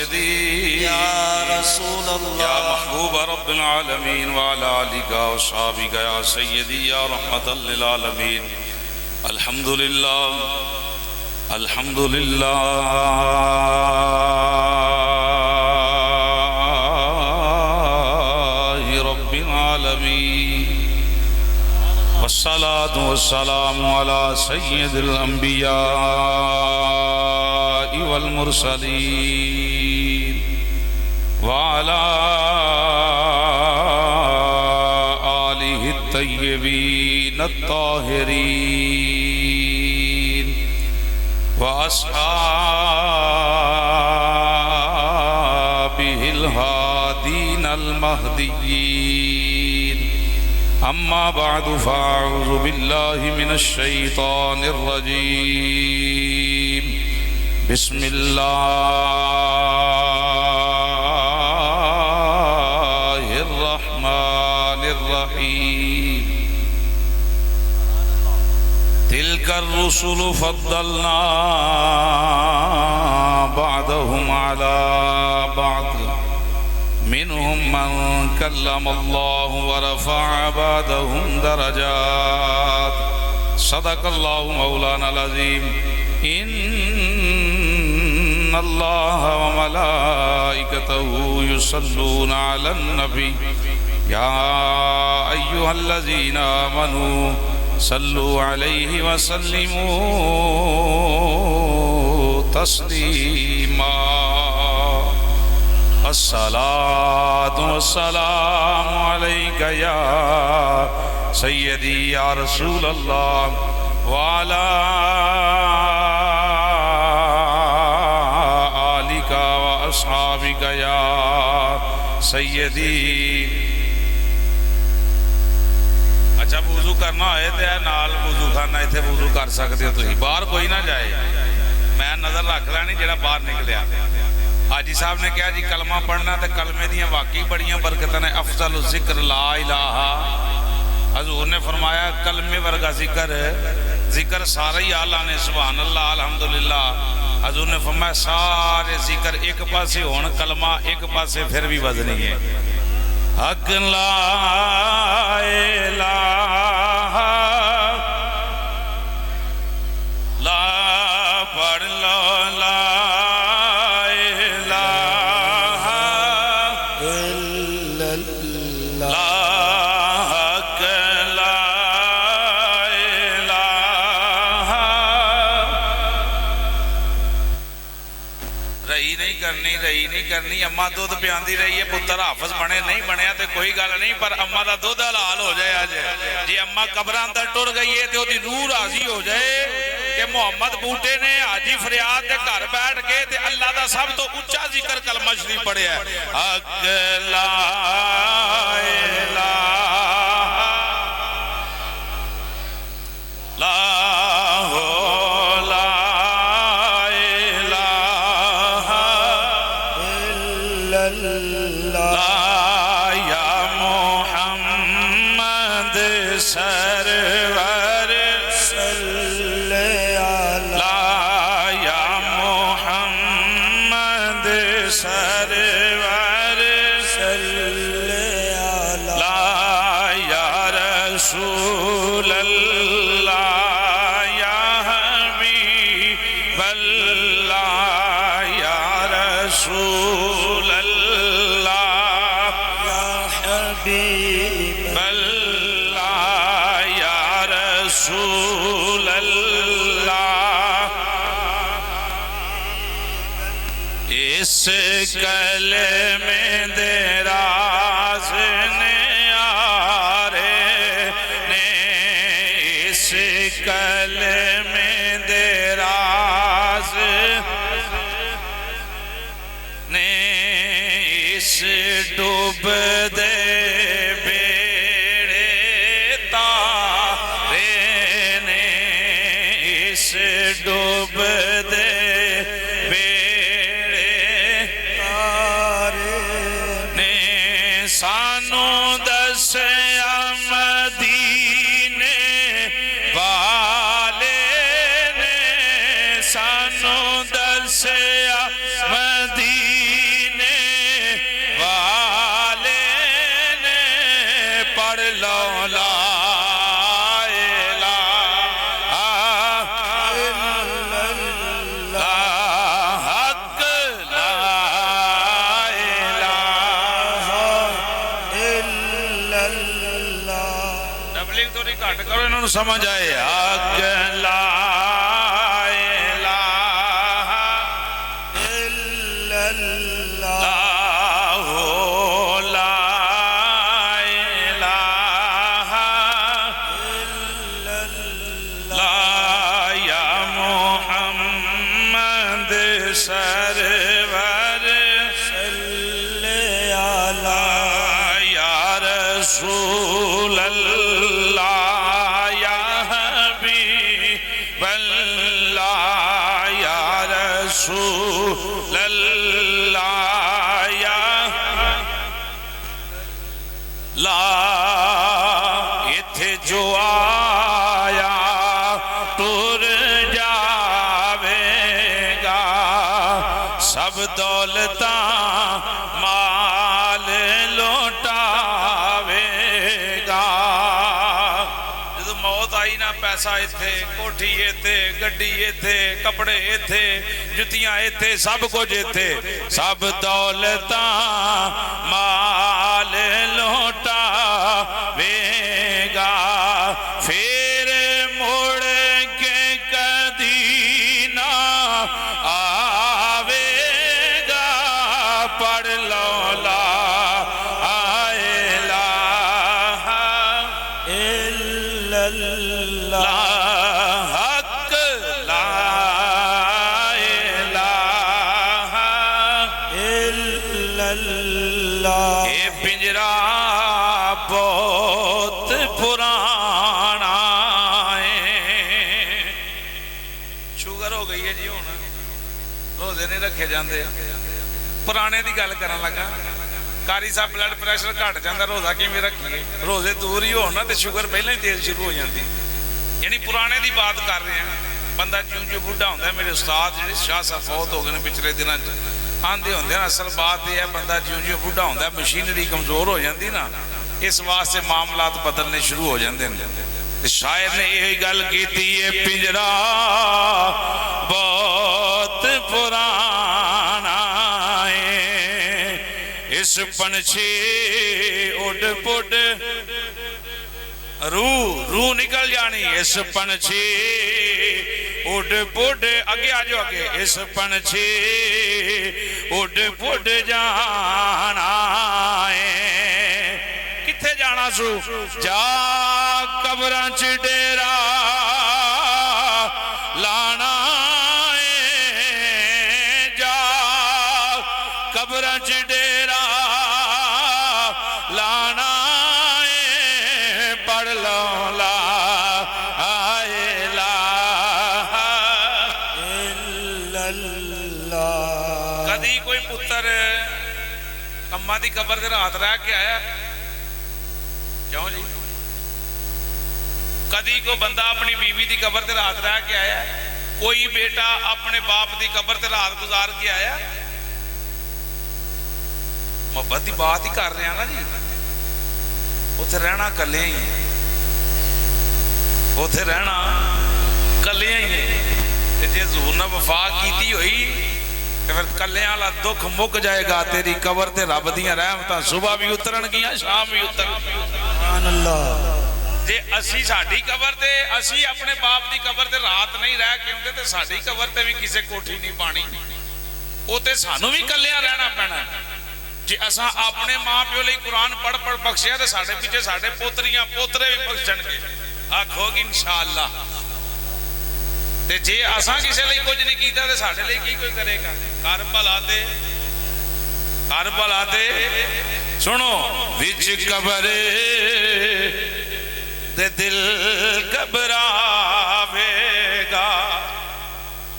سيدي يا رسول الله يا محبوب رب العالمين وعلى آلك وصحبك يا سيدي يا رحمة للعالمين. الحمد لله الحمد لله رب العالمين، والصلاة والسلام على سيد الأنبياء والمرسلين وعلى آله الطيبين الطاهرين وأصحابه الهادين المهديين. أما بعد فأعوذ بالله من الشيطان الرجيم. بسم الله الرحمن الرحيم. تلك الرسل فضلنا بعضهم على بعض، منهم من كلم الله ورفع بعضهم درجات. صدق الله مولانا العظيم. إن الله وملائكته يصلون على النبي يا أيها الذين آمنوا صلوا عليه وسلموا تسليما. الصلاة والسلام عليك يا سيدي يا رسول الله وعلى آلك وأصحابك يا سيدي. اچھا وضو کرنا ہے تو نال وضو خانہ اتنے وضو کر سکتے ہو تھی، باہر کوئی نہ جائے. میں نظر رکھ لینی جڑا باہر نکلیا. حاجی صاحب نے کہا جی کلمہ پڑھنا تے کلمے دیاں واقعی بڑیاں برکتاں نے. افضل ذکر لا الہ. حضور نے فرمایا کلمے ورگا ذکر سارے ہی آلہ نے سبحان اللہ الحمدللہ. حضور نے فرمایا سارے ذکر ایک پاسے ہون، کلمہ ایک پاسے پھر بھی وزنی ہے. حق لا الہ لا پڑھ لو لا رہی نہیں کرنی. اماں دودھ پیاندی رہی ہے، پتر حافظ بنے نہیں بنیا تے کوئی گل نہیں، پر اماں دا دودھ حلال ہو جائے. آج جی اماں قبراں اندر ٹر گئی ہے تے اودی روح راضی ہو جائے کہ محمد بوٹے نے حاجی فریاد دے گھر بیٹھ کے تے اللہ دا سب تو اونچا ذکر کلمہ شریف پڑھیا ہے. حق لا الہ لا کلمے دے راز نے آرے نے، اس کلمے دے راز نے، اس ڈوب دے بیڑے تارے نے، اس ڈوب دے سانو دسیا مدینے گھٹ کرو انہوں نے سمجھ آئے حق لا الہ الا اللہ لا الہ الا اللہ لا یا محمد سرور صلی علی یا رسول اللہ یا حبیب اللہ یا رسول اللہ یا لا ایتھے جو آیا ٹر جاوے گا سب دولتاں مال لوٹاوے گا جدو موت آئی نا پیسہ ایتھے کوٹھی ایتھے گڈی ایتھے کپڑے ایتھے جتیاں ایتھے سب کچھ ایتھے سب دولتاں مال لوٹاوے گا پھر مڑ کے کدی نہ آوے گا پڑھ لو لا الہ الا اللہ لا حق لا الہ الا اللہ اے پنجرا بہت پرانا ہے شوگر ہو گئی ہے جی ہوں روزے نہیں رکھے جاندے پرانے دی گل کرن لگا کاری صاحب بلڈ پریشر گھٹ جاندہ روزہ کیویں رکھیے روزے دور ہی ہونا تے شوگر پہلے ہی تیز شروع ہو جاندی یعنی پرانے دی بات کر رہے ہیں بندہ جو بڑھا ہوتا ہے میرے استاد جڑے شاہ صاحب فوت ہو گئے پچھلے دنوں آندے ہوندے ہیں اصل بات یہ ہے بندہ جو بڑھا ہوتا ہے مشینری کمزور ہو جاندی نا اس واسطے معاملات بدلنے شروع ہو جاندے ہیں شاعر نے یہی گل کیتی ہے پنجرا بہت پرانا ہے اس پنچھی اڈ پڈ روح نکل جانی اس پنچھی اڈ پڈ اگے آجو اگے اس پنچھی اڈ پڈ جانا ہے کتھے جانا سو جا قبراں چ ڈیرا لانا ہے جا قبراں چ ڈیرا لانا ہے پڑھ لو لا الہ الا اللہ کدی کوئی پتر اماں دی قبر دے رات رہ کے آیا کیوں جی کدی کو بندہ اپنی بیوی دی قبر تے رات رہ کے آیا کوئی بیٹا اپنے باپ دی قبر تے رات گزار کے آیا محبت دی بات ہی کر رہے ہیں نا جی اتھے رہنا کلے ہی اتھے رہنا کلے ہی جی حضور نے وفا کیتی ہوئی پھر کلیاں والا دکھ مک جائے گا تیری قبر تے رب دیاں رحمتاں صبح بھی اترن گیاں شام بھی اترن سبحان اللہ جے اسی ساڑھی قبر تے اسی اپنے باپ دی قبر تے رات نہیں رہ کے ہوندے تے ساڑھی قبر تے بھی کسے کوٹھی نہیں پانی او تے سانو بھی کلیاں رہنا پینا جے اساں اپنے ماں پیو لئی قرآن پڑھ پڑھ بخشیا تے ساڑھے پیچھے ساڑھے پوتریاں پوترے بھی بخشن گے آکھو گی انشاءاللہ تے جے اساں کسے لئی کچھ نہیں کیتا تے ساڑھے لئی کی کوئی کرے گا کربلا تے سنو وچ قبر دے دل گھبراوے گا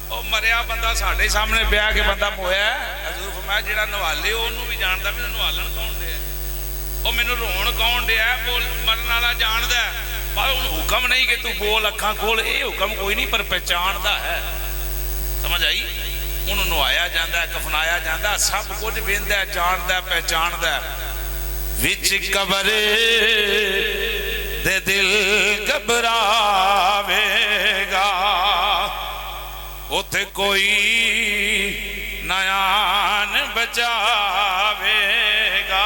او مریا بندہ ساڑھے سامنے پیا کہ بندہ مویا ہے حضور فرمایا جڑا نوالے انہوں بھی جاندا میں نوالن کون دیا او مینوں رون کون دیا بول مرن والا جاندا ہے پر حکم نہیں کہ تو بول اکھاں کھول اے حکم کوئی نہیں پر پہچاندا ہے سمجھ آئی انہوں نوایا جاندا ہے کفنایا جاندا ہے سب کچھ ویندا ہے جاندا ہے پہچاندا ہے وچ قبر دے دل گھبراوے گا اتھے کوئی نیان بچاوے گا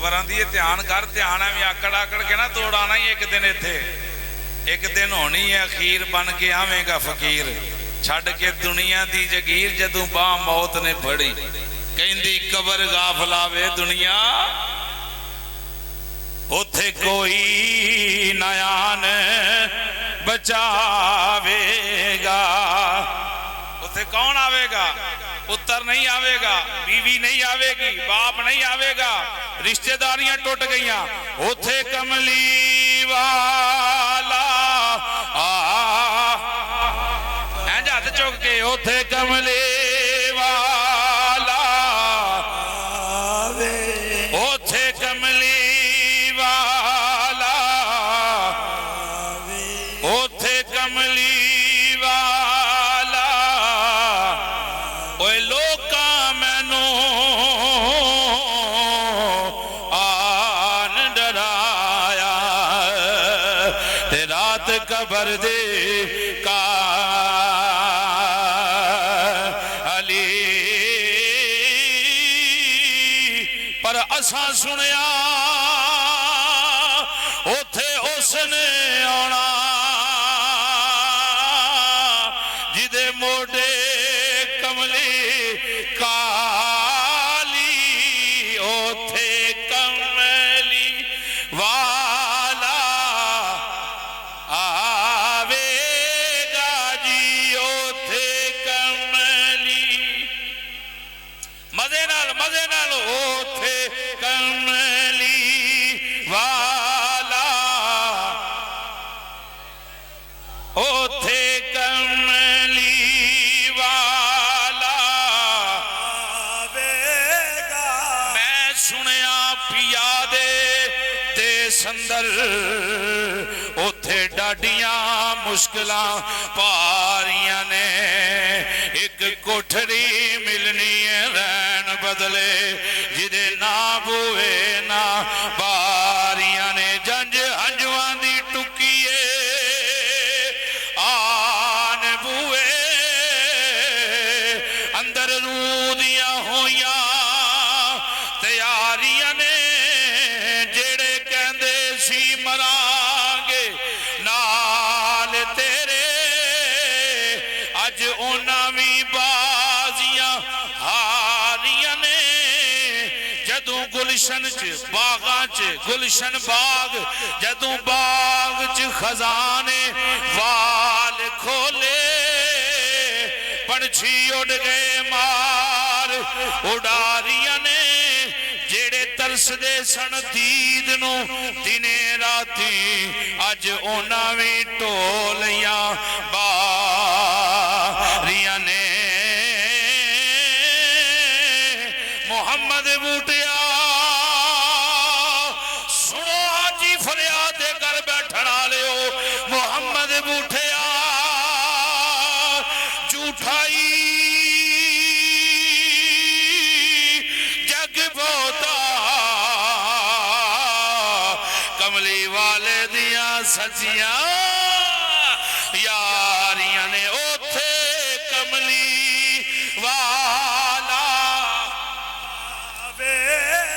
خبر آندی ہے دھیان کر دھیان ہے آکڑ آکڑ کے نہ توڑ آنا ہی ایک دن ایتھے ایک دن ہونی ہے اخیر بن کے آویں گا فقیر چھڑ کے دنیا دی جگیر جدوں باں موت نے پھڑی کہندی قبر غافلا وے دنیا اوتھے کوئی نیان بچاوے گا اوتھے کون آوے گا پتر نہیں آوے گا بیوی نہیں آوے گی باپ نہیں آوے گا رشتہ داریاں ٹوٹ گئیاں اوتھے کملی والا اینج ہاتھ چوک کے اوتھے کملی والا اوتھے کملی والا اوتھے کملی والا اوے لوکاں مینوں آن ڈرایا تے رات قبر دے پر اساں سنیا اوتھے اس نے آنا جدے موڈے کملی کالی اوتھے کملی والا آوے گا جی اوتھے کملی مزے نال اوتھے کملی والا اوتھے کملی والا آوے گا میں سنیا پیا دے سندر اوتھے ڈاڈیاں مشکلاں پاریاں نے ایک کوٹھڑی ملنی ہے رین بدلے جدے نہ بوئے نہ باریاں نے جنج ہنجوان دی ٹکیے آن بوئے اندر رو دیاں ہویاں تیاریاں نے جڑے کہندے سی مرانگے نال تیرے اج اونا بھی بازیاں ہاریاں نے جدوں گلشن چ باغاں چ گلشن باغ جدوں باغ چ خزانے وال کھولے پنچھی اڑ گئے مار اڑاریاں نے جڑے ترس دے سن دید نو دنے راتی اج اونا بھی ٹولیاں باریاں نے محمد بوٹیا سنو آجی فریاد کر بیٹھنا لیو محمد بوٹیا جھوٹائی جگ بوتا کملی والے دیاں سچیاں یاریاں نے اوتھے کملی والا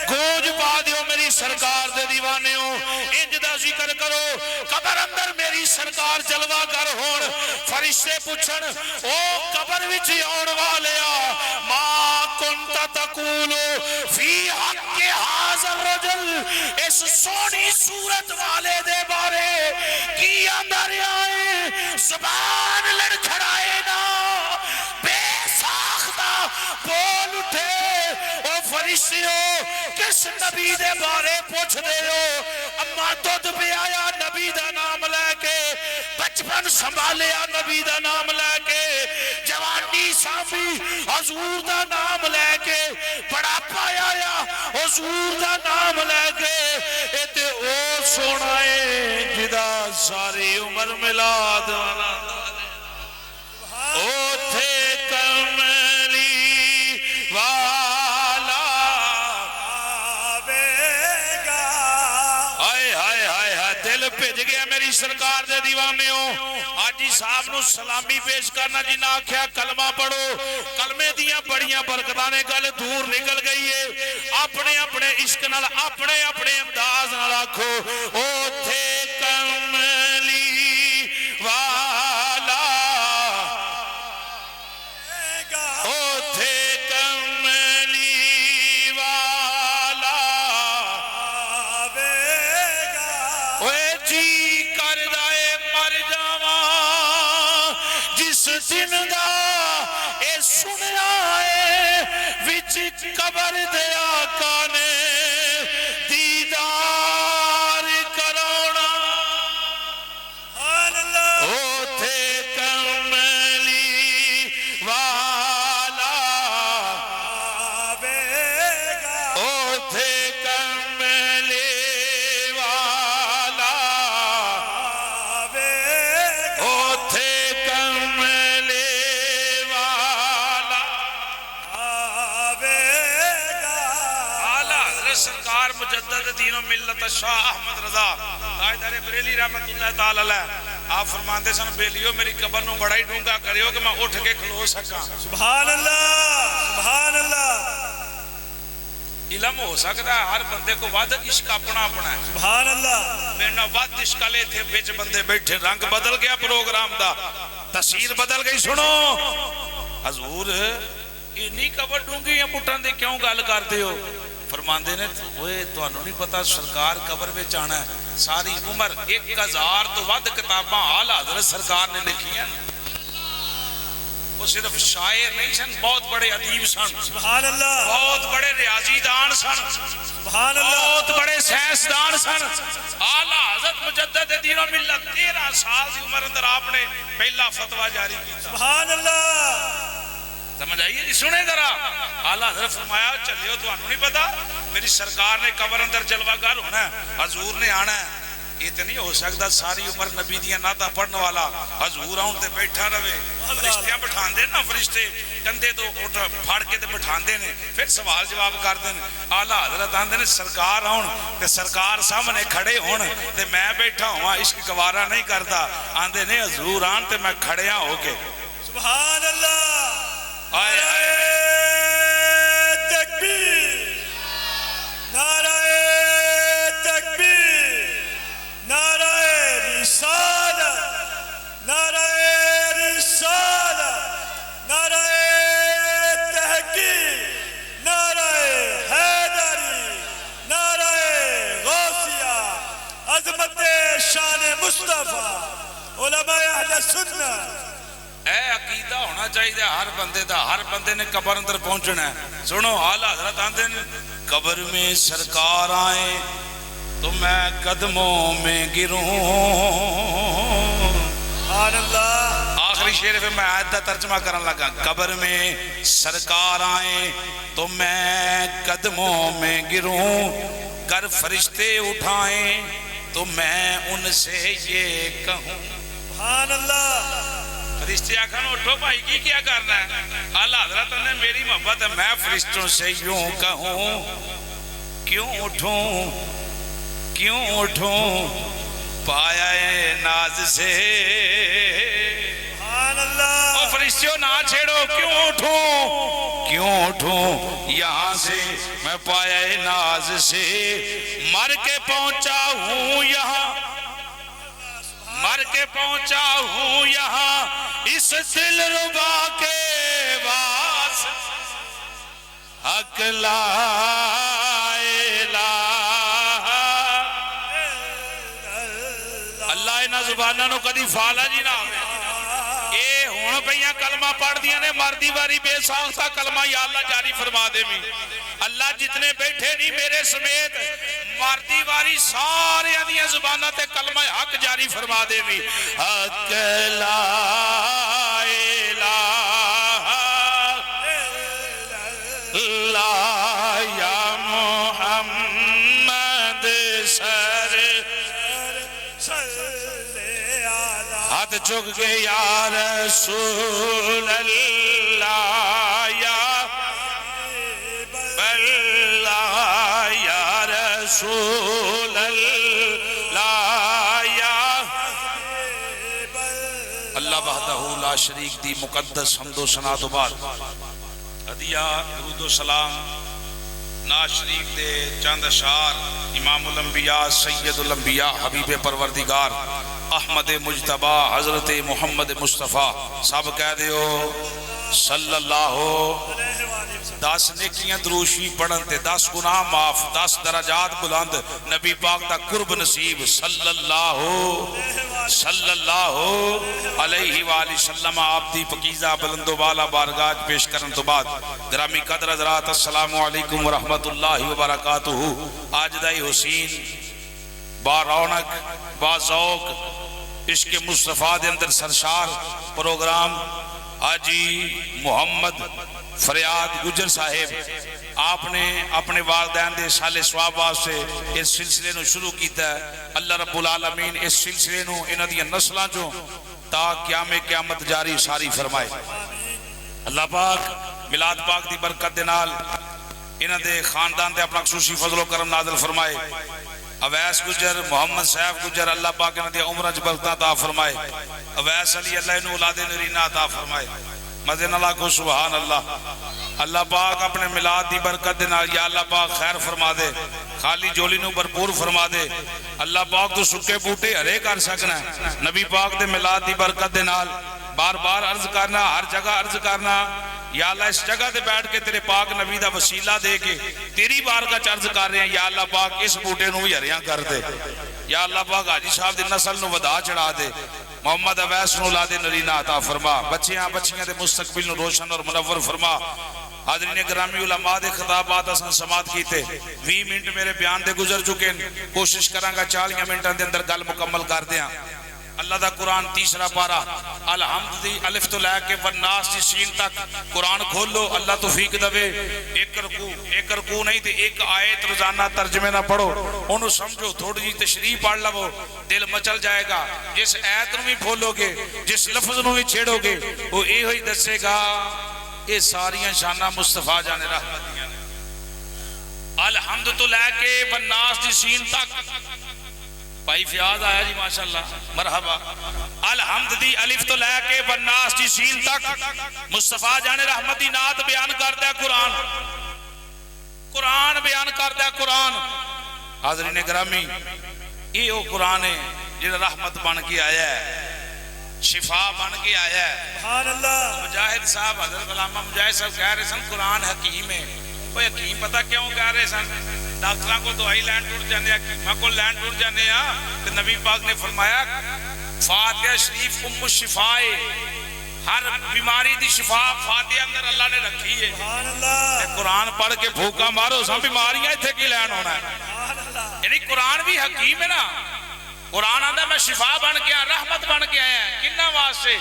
گونج پا دیو میری سرکار دے دیوانے ہو انج دا ذکر کرو قبر اندر میری سرکار جلوہ گر ہون فرشتے پوچھن او قبر وچ آن والیا ما کنتا تقولو فی حق حاضر رجل اس سونی صورت والے دے بارے کی اندر آئے زبان لڑکھڑائے نا بے ساختہ بول اٹھے او فرشتیوں کس نبی دے بارے پوچھ دے ہو اما دودھ پہ آیا نبی دا نام لے کے بچپن سنبھالیا نبی دا نام لے کے جوانی سانبی حضور دا نام لے کے بڑا پایا حضور دا نام لے کے ایتے او سونا ہے جدا ساری عمر ملاد والا اوتھے کملی والا آوے گا آئے دل بھج گیا میری میری سرکار دے دیوانے ہو حاجی صاحب نو سلامی پیش کرنا جی نہ آکھیا کلمہ پڑھو کلمے دیاں بڑیاں برکتانے گل دور نکل گئی ہے اپنے اپنے عشق نال اپنے اپنے انداز نال آکھو اوتھے کملی والا اوتھے کملی والا اوے جی کر دائے مر جاواں جس دن دا اے سنیا ہے وچ قبر دے آقا نے دیدار کرونا اوتھے کملی والا اوتھے کملی والا اوتھے کملی والا اعلیٰ حضرت سرکار مجدد دین و ملت شاہ احمد رضا تاجدار بریلی رحمت اللہ تعالی علیہ آپ فرماندے سن بیلیو میری قبر نو بڑا ہی ڈونگا کریو کہ میں اٹھ کے کھلو سکا سبحان اللہ سبحان اللہ علم ہو سکتا ہے ہر بندے کو ود عشق اپنا اپنا ہے سبحان اللہ میرے ود عشق لے تھے بچ بندے بیٹھے رنگ بدل گیا پروگرام دا تصویر بدل گئی سنو حضور انی قبر ڈونگی یا پٹھان دے کیوں گل کرتے ہو فرماندے نے اوے تانوں نہیں پتا سرکار قبر وچ آنا ہے ساری عمر 1000 تو ود کتاباں اعلی حضرت سرکار نے لکھی ہیں وہ صرف شاعر نہیں سن بہت بڑے ادیب سن سبحان اللہ بہت بڑے ریاضی دان سن سبحان اللہ بہت بڑے سائنسدان سن اعلی حضرت مجدد دین و ملت 13 سال کی عمر اندر آپ نے پہلا فتویٰ جاری کیا سبحان اللہ سمجھ آئیے جی سنے ذرا اعلیٰ حضرت فرمایا چلے ہو تو آپ نہیں پتا میری سرکار نے قبر اندر جلوہ گر ہونا ہے حضور نے آنا ہے یہ تو نہیں ہو سکتا ساری عمر نبی دیاں نعتاں پڑھنے والا حضور آن تے بیٹھا رہے فرشتیاں بٹھان دے نا فرشتے کندھے تو اٹھ پھاڑ کے تے بٹھان دے نے پھر سوال جواب کر دے اعلیٰ حضرت آندے نے سرکار آن تے سرکار سامنے کھڑے ہون تے میں بیٹھا ہوا عشق گوارا نہیں کرتا آندے نے حضور آن تے میں کھڑیاں ہو کے سبحان اللہ آئے آئے تکبیر نعرہ تکبیر نعرہ رسالت نعرہ رسالت نعرہ تحقیق نعرہ حیدری نعرہ غوثیہ عظمت شان مصطفیٰ علماء اہل سنت اے عقیدہ ہونا چاہیے ہر بندے دا ہر بندے نے قبر اندر پہنچنا ہے سنو اعلیٰ حضرت آندے نے قبر میں سرکار آئیں تو میں قدموں میں گروں سبحان اللہ آخری شعر پہ میں آیت دا ترجمہ کرن لگا قبر میں سرکار آئیں تو میں قدموں میں گروں گر فرشتے اٹھائیں تو میں ان سے یہ کہوں سبحان اللہ فرشتے آخر اٹھو بھائی کی کیا کرنا ہے اعلیٰ حضرت نے میری محبت ہے میں فرشتوں سے یوں کہوں کیوں اٹھوں پایا ناز سے سبحان اللہ او فرشتیوں نہ چھیڑو کیوں اٹھوں یہاں سے میں پایا ناز سے مر کے پہنچا ہوں یہاں اس دل ربا کے باس حق لا الہ اللہ انہاں زباناں نو کدی فالا جی نہ ہوئے اے ہون پہیاں کلمہ پڑھ دیا نے مردی واری بے ساختہ کلمہ یا اللہ جاری فرما دے میں اللہ جتنے بیٹھے نہیں میرے سمیت مردی واری سارے دیا زبانہ تے کلمہ حق جاری فرما دے میں حق لا الہ لا یا محمد سر ہاتھ چک کے یا رسول اللہ یا اللہ یا رسول اللہ یا شریک دی مقدس حمد و ثنا تو بعد ہدیہ درود و سلام ناز شریف دے چند اشعار امام الانبیاء سید الانبیاء حبیب پروردگار احمد مجتبی حضرت محمد مصطفیٰ سب کہہ دیو صلی اللہ 10 نیکیاں دروشی پڑھن تے 10 گناہ معاف 10 درجات بلند نبی پاک دا قرب نصیب صلی اللہ علیہ وآلہ وسلم آپ دی پکیزہ بلند و بالا بارگاہ پیش کرن تو بعد گرامی قدر حضرات السلام علیکم ورحمت اللہ وبرکاتہ آج دائی حسین با رونق با ذوق عشق مصطفیٰ دے اندر سرشار پروگرام حاجی محمد فریاد گجر صاحب آپ نے اپنے والدین دے سال ثواب واسطے اس سلسلے نو شروع کیتا ہے اللہ رب العالمین اس سلسلے نو انہاں دی نسلاں چوں تا قیامت جاری ساری فرمائے اللہ پاک میلاد پاک دی برکت دے نال انہاں دے خاندان دے اپنا خصوصی فضل و کرم نازل فرمائے اویس گجر محمد صاحب گجر اللہ پاک انہاں دی عمرہ چ برکتاں عطا فرمائے اویس علی اللہ انہوں اولاد نرینہ عطا فرمائے مدین اللہ کو سبحان اللہ اللہ پاک اپنے میلاد دی برکت دینا یا اللہ پاک خیر فرما دے خالی جولی نو بھرپور فرما دے اللہ پاک تو سکے بوٹے ہرے کر سکنا ہے نبی پاک دے میلاد دی برکت دینا بار بار عرض کرنا ہر جگہ عرض کرنا یا اللہ اس جگہ دے بیٹھ کے تیرے پاک نبی دا وسیلہ دے کے تیری بارگاہ چ عرض کر رہے ہیں یا اللہ پاک اس بوٹے نو بھی ہریاں کر دے یا اللہ پاک حاجی صاحب دی نسل نو ودا چڑھا دے محمد اویس نو اولاد نرینہ عطا فرما بچیاں دے مستقبل نو روشن اور منور فرما حاضرین گرامی علماء دے خطابات اساں سماعت کیتے 20 منٹ میرے بیان دے گزر چکے کوشش کراں گا 40 منٹاں دے اندر گل مکمل کر دیاں اللہ دا قرآن تیسرا پارا الحمد دی الف تو لے کے والناس دی سین تک قرآن کھول لو اللہ توفیق دوے ایک رکوع نہیں تے ایک آیت روزانہ ترجمے نہ پڑھو انہوں سمجھو تھوڑی جی تشریح پڑھ لو دل مچل جائے گا جس آیت نو بھی کھولو گے جس لفظ نو بھی چھیڑو گے وہ اے ہوئی دسے گا اے ساریاں شانہ مصطفیٰ جانے رحمت دیاں الحمد تو لے کے والناس دی سین تک بھائی فیاض آیا جی ماشاءاللہ مرحبا الحمد دی الف تو لے کے والناس دی سین تک مصطفیٰ جانے رحمتی نعت بیان کرتا ہے قرآن بیان کرتا ہے قرآن حاضرین گرامی یہ وہ قرآن ہے جنہا رحمت بن کے آیا ہے شفا بن کے آیا ہے سبحان اللہ مجاہد صاحب حضرت علامہ مجاہد صاحب کہہ رہے سن قرآن حکیم ہے وہ حکیم پتہ کیوں کہہ رہے سن ڈاکٹران کو دوائی لین ٹوٹ جانے حکیمہ کو لین ٹوٹ جانے تو نبی پاک نے فرمایا فاتحہ شریف ام الشفائے ہر بیماری دی شفا فاتحہ اندر اللہ نے رکھی ہے سبحان اللہ قرآن پڑھ کے بھوکا مارو سب بیماریاں تھے کی لین ہونا ہے یعنی قرآن بھی حکیم ہے نا قرآن آدھا میں شفا بن کے آیا رحمت بن کے آیا کنہ واسطے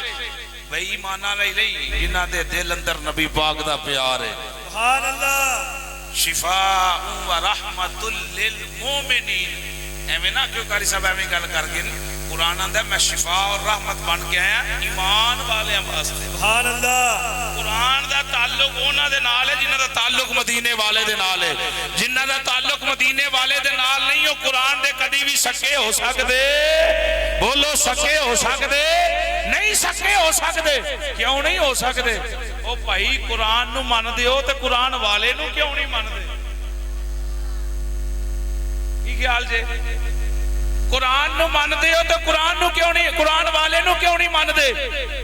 بھئی ایمانہ نہیں جنہ دے دل اندر نبی پاک دا پیار ہے سبحان اللہ شفاء و رحمت للمومنین ایمیں نا کیوں کاری صاحب ایمیں گل کر گئے قرآن اندر میں شفاء اور رحمت بن کے آیا ایمان والے واسطے سبحان اللہ قرآن دا تعلق اونا دے نال ہے جنہ دا تعلق مدینے والے دے نال ہے جنہ دا تعلق مدینے والے دے نال نہیں ہو قرآن دے کدی بھی سکے ہو سکدے بولو سکے ہو سکدے نہیں سکے ہو سکدے کیوں نہیں ہو سکدے او بھائی قرآن نو مان دے ہو تے قرآن والے نو کیوں نہیں مان دے کی خیال جے قرآن نو مان دے ہو تے قرآن نو کیوں نہیں قرآن والے نو کیوں نہیں مان دے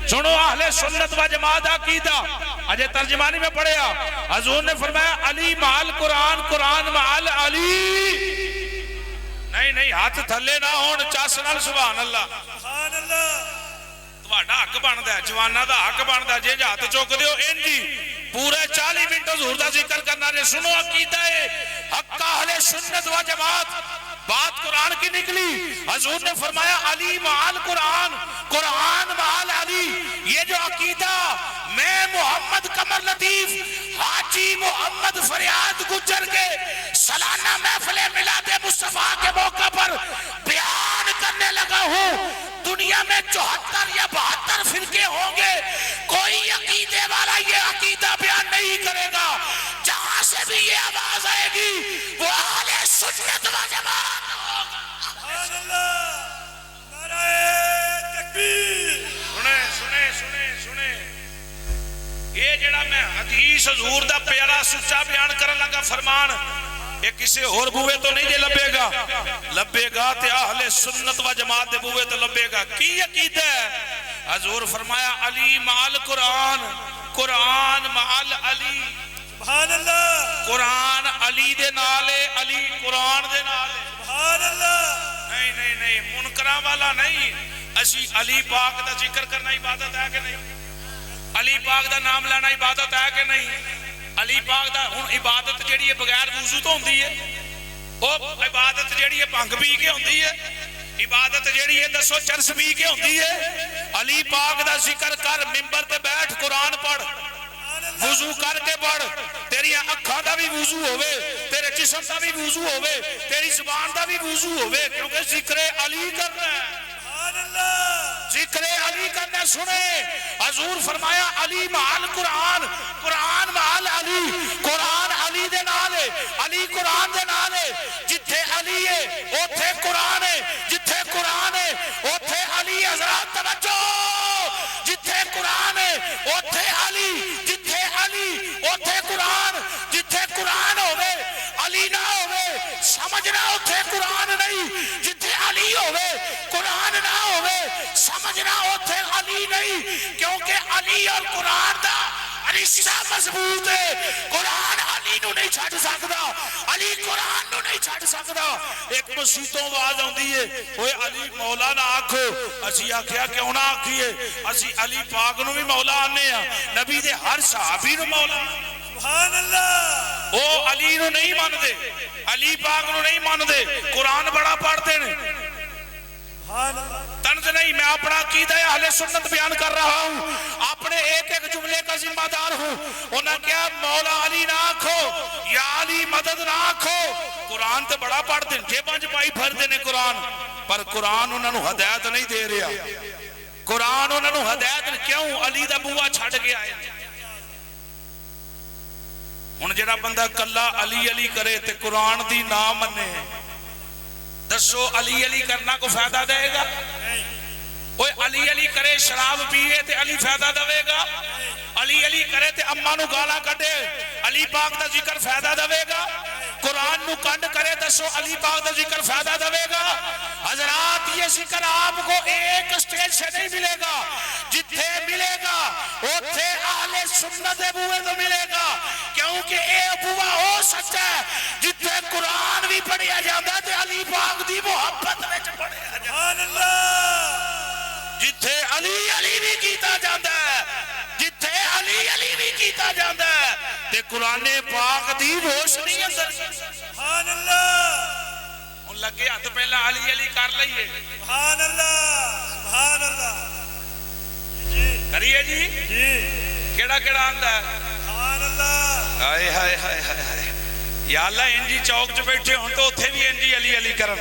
سنو اہل سنت و جماعت عقیدہ اجے ترجمانی میں پڑھیا حضور نے فرمایا علی مال قرآن قرآن مال علی نہیں ہاتھ تھلے نہ ہون چاس نال سبحان اللہ سبحان اللہ تواڈا حق بندا ہے جواناں دا حق بندا جے ہاتھ چوک دیو انجی پورے 40 منٹ حضور دا ذکر کرنا نے سنو عقیدہ ہے حق اہل سنت و جماعت بات قرآن کی نکلی حضور نے فرمایا علی مال قرآن قرآن مال علی یہ جو عقیدہ میں محمد قمر لطیف حاجی محمد فریاد گجر کے سالانہ محفل میلاد مصطفیٰ کے موقع پر بیان کرنے لگا ہوں دنیا میں 74 یا 72 فرقے ہوں گے کوئی عقیدے والا یہ عقیدہ بیان نہیں کرے گا جہاں سے بھی یہ آواز آئے گی وہ اہل سنت و جماعت ہوگا سبحان اللہ نعرہ تکبیر سنے یہ جڑا میں حدیث حضور دا پیارا سچا بیان کرن لگا فرمان یہ کسی اور بوئے تو نہیں جے لبے گا تے اہل سنت و جماعت دے بوئے تو لبے گا کی عقید ہے حضور فرمایا علی مال قرآن قرآن مال علی سبحان اللہ قرآن علی دے نالے علی قرآن دے نالے سبحان اللہ نہیں منکراں والا نہیں اسی علی پاک دا ذکر کرنا عبادت ہے کہ نہیں علی پاک دا نام لینا عبادت ہے کہ نہیں علی پاک دا ہن عبادت جیڑی ہے بغیر وضو تو ہوندی ہے او عبادت جیڑی ہے بھنگ پی کے ہوندی ہے عبادت جیڑی ہے دسو چرس پی کے ہوندی ہے علی پاک دا ذکر کر منبر تے بیٹھ قرآن پڑھ وضو کر کے پڑھ تیری اکھاں دا بھی وضو ہوئے تیرے جسم دا بھی وضو ہوئے تیری زبان دا بھی وضو ہوئے کیونکہ ذکر علی کرنا ہے سبحان اللہ ذکر علی کرنا سنے حضور فرمایا علی مال قرآن قرآن مال علی قرآن علی دے نالے علی قرآن دے نالے جتھے علی ہے اوتھے قرآن ہے جتھے قرآن ہے اوتھے علی حضرات توجہ جتھے قرآن ہے اوتھے علی جتھے علی اوتھے قرآن جتھے قرآن ہوئے علی نہ ہوئے سمجھنا اوتھے قرآن نہیں جتھے علی ہوئے قرآن نہ ہوئے سمجھنا اوتھے علی نہیں کیونکہ علی اور قرآن دا رشتہ مضبوط ہے قرآن علی نو نہیں چھڑ سکدا علی قرآن نو نہیں چھڑ سکدا ایک مسیتوں آواز آندی ہے اوے علی مولا نہ آکھو اسی آکھیا کیوں نہ آکھیے اسی علی پاک نو بھی مولا آنے ہاں نبی دے ہر صحابی نو مولا سبحان اللہ او علی نو نہیں مان دے علی پاک نو نہیں مان دے قرآن بڑا پڑھتے ہیں سبحان اللہ طنز نہیں میں اپنا عقیدہ اہل سنت بیان کر رہا ہوں اپنے ایک ایک جملے کا ذمہ دار ہوں انہاں کیا مولا علی نہ آکھو یا علی مدد نہ آکھو قرآن تے بڑا پڑھتے ہیں جیباں پائی پھردے نے قرآن پر قرآن انہاں نو ہدایت نہیں دے رہا قرآن انہاں نو ہدایت کیوں علی دا بوا چھڑ گیا ہے ہن جڑا بندہ کلا علی علی کرے تے قرآن دی نہ منے دسو علی علی کرنا کو فائدہ دے گا اوے علی علی کرے شراب پیے تے علی فائدہ دے گا علی علی کرے تے اماں نو گالاں کڈے علی پاک دا ذکر فائدہ دے گا قرآن نو کنڈ کرے دسو علی پاک دا ذکر فائدہ دے گا حضرات یہ ذکر آپ کو ایک سٹیج سے نہیں ملے گا جتھے ملے گا اوتھے اہل سنت دے بوئے تو ملے گا کیونکہ اے بوا ہو سکتا ہے جتھے قرآن بھی پڑھیا جاتا ہے تے علی پاک دی محبت وچ پڑھیا جاتا سبحان اللہ جتھے علی علی بھی کیتا جاتا ہے جتھے علی علی بھی کیتا جاتا ہے تے قرآن پاک دی روشنی اندر سبحان اللہ ہن لگے ہاتھ پہلا علی علی کر لئیے سبحان اللہ سبحان اللہ جی کریے جی جی کیڑا کیڑا آندا ہے سبحان اللہ ہائے ہائے ہائے ہائے یا اللہ انجی چوک چ بیٹھے ہوں تو اتھے بھی انجی علی علی کرن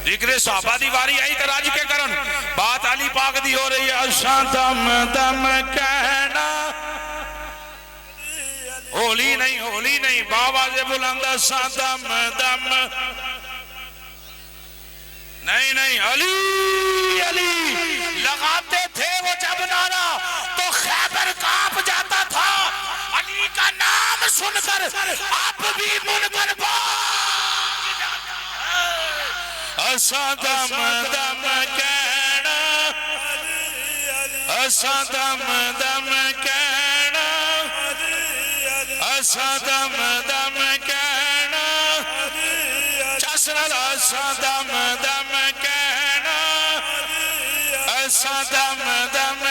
ذکر صحابہ دی واری آئی تو راج کے کرن بات علی پاک دی ہو رہی ہے اشاں دم دم کہنا ہولی نہیں بابا سے بلند اشاں دم دم نہیں علی علی لگاتے تھے وہ جب نعرہ تو خیبر کانپ جاتا تھا علی کا نام سن کر آپ بھی منکر بھاگ جاتا اساں دم دم کہنا اساں دم دم کہنا اساں دم دم کہنا چسرل اساں دم دم کہنا اساں دم دم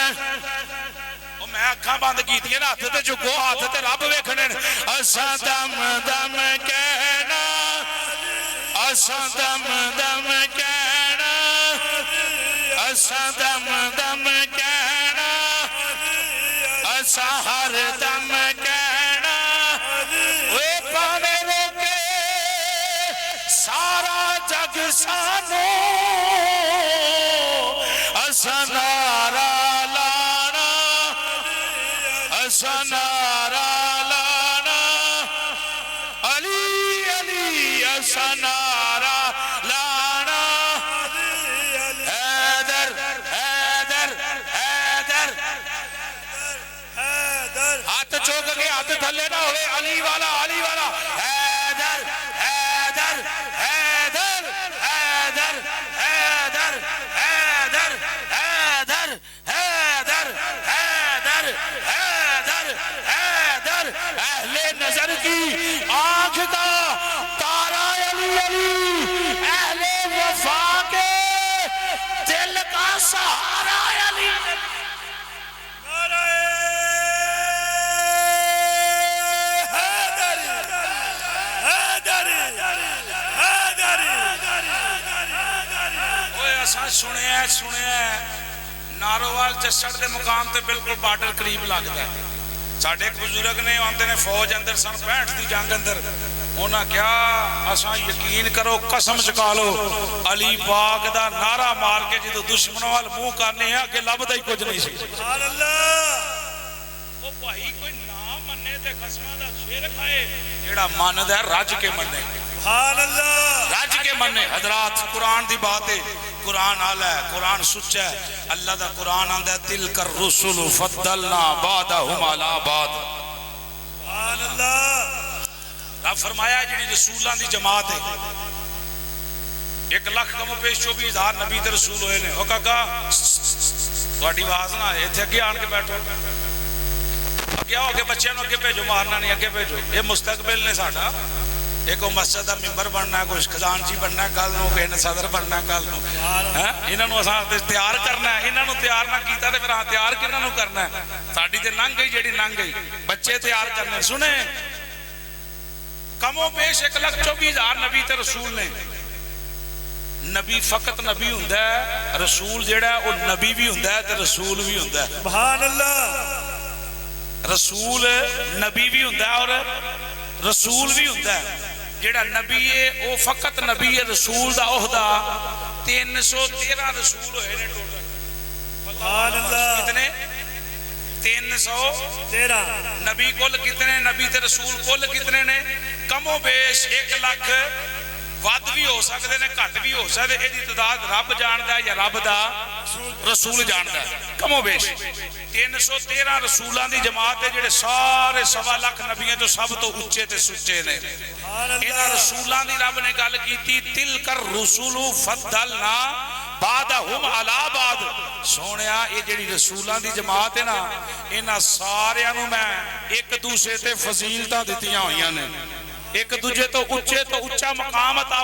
میں اکھاں بند کیتیاں نا ہاتھ تے چکو ہاتھ تے رب ویکھنے اساں دم دم کہنا اساں دم دم کہنا اساں دم دم کہنا اساں ہر دم کہنا اوے پاویں روکے سارا جگ سانو اساں نعرہ لانا اساں نعرہ لانا علی علی اساں نعرہ لانا حیدر حیدر حیدر حیدر چک کے ہاتھ تھلے نہ ہوئے علی والا حیدر حیدر حیدر حیدر حیدر حیدر حیدر حیدر حیدر حیدر حیدر اہل نظر کی آنکھ کا تارا علی اہل وفا کے دل کا سہارا علی نعرہ حیدر حیدر حیدر اوے اساں سنیا ناروال چسڑ دے مقام تے بالکل بارڈر قریب لگدا ہے ساڈے ایک بزرگ نے آندے نے فوج اندر سن 65 دی جنگ اندر انہاں کیا اساں یقین کرو قسم چکا لو علی پاک دا نعرہ مار کے جدو دشمنوں وال منہ کرنے ہیں کہ لبدا ہی کچھ نہیں سی سبحان اللہ او بھائی کوئی نہ مننے تے قسماں دا شیر کھائے جیڑا مندا ہے رج کے مننے سبحان اللہ رج کے مننے حضرات قرآن دی بات ہے قرآن آلہ ہے قرآن سچا ہے اللہ دا قرآن آندہ ہے تلک الرسل فضلنا بعدہم علی بعد سبحان اللہ رب فرمایا جنہی رسولان دی جماعت ہے 1 لاکھ کم و پیش 24,000 نبی تے رسول ہوئے نے او کاکا تھوڑی آواز نہ ہے تھے اگے آن کے بیٹھو اگے آؤ اگے بچے نو اگے بھیجو مارنا نہیں اگے بھیجو یہ مستقبل نے ساڑا ایک وہ مسجد دا ممبر بننا ہے کوئی خزانچی بننا ہے کل نو کہیں صدر بننا ہے کل نو انہاں نو اساں تیار کرنا ہے انہاں نو تیار نہ کیتا تے پھر ہاں تیار کنہاں نو کرنا ہے ساڈی تے لنگ گئی جیڑی لنگ گئی بچے تیار کرنے سنے کم و بیش 1,24,000 نبی تے رسول نے نبی فقط نبی ہوندا ہے رسول جیڑا ہے وہ نبی بھی ہوندا ہے تے رسول بھی ہوندا ہے سبحان اللہ رسول نبی بھی ہوندا ہے اور رسول بھی ہوندا ہے جیڑا نبی ہے وہ فقط نبی ہے رسول دا عہدہ 313 رسول ہوئے نے ٹوٹل سبحان اللہ کتنے 313 نبی کل کتنے نبی تے رسول کل کتنے نے کم و بیش 1 لاکھ ود بھی ہو سکتے نے گھٹ بھی ہو سکتے یہ تعداد رب جاندا ہے یا رب دا رسول جاندا ہے کم و بیش 313 رسولان دی جماعت ہے جڑے سارے 1.25 لاکھ نبیوں جو سب تو اونچے تے سچے نے انہاں رسولان دی رب نے گل کیتی تلک الرسل فضلنا بعدہم علی بعد سونیا یہ جڑی رسولان دی جماعت ہے نا انہاں سارے نو میں ایک دوسرے تے فضیلتاں دتیاں ہوئیاں نے ایک دوجے تو اچھا مقام عطا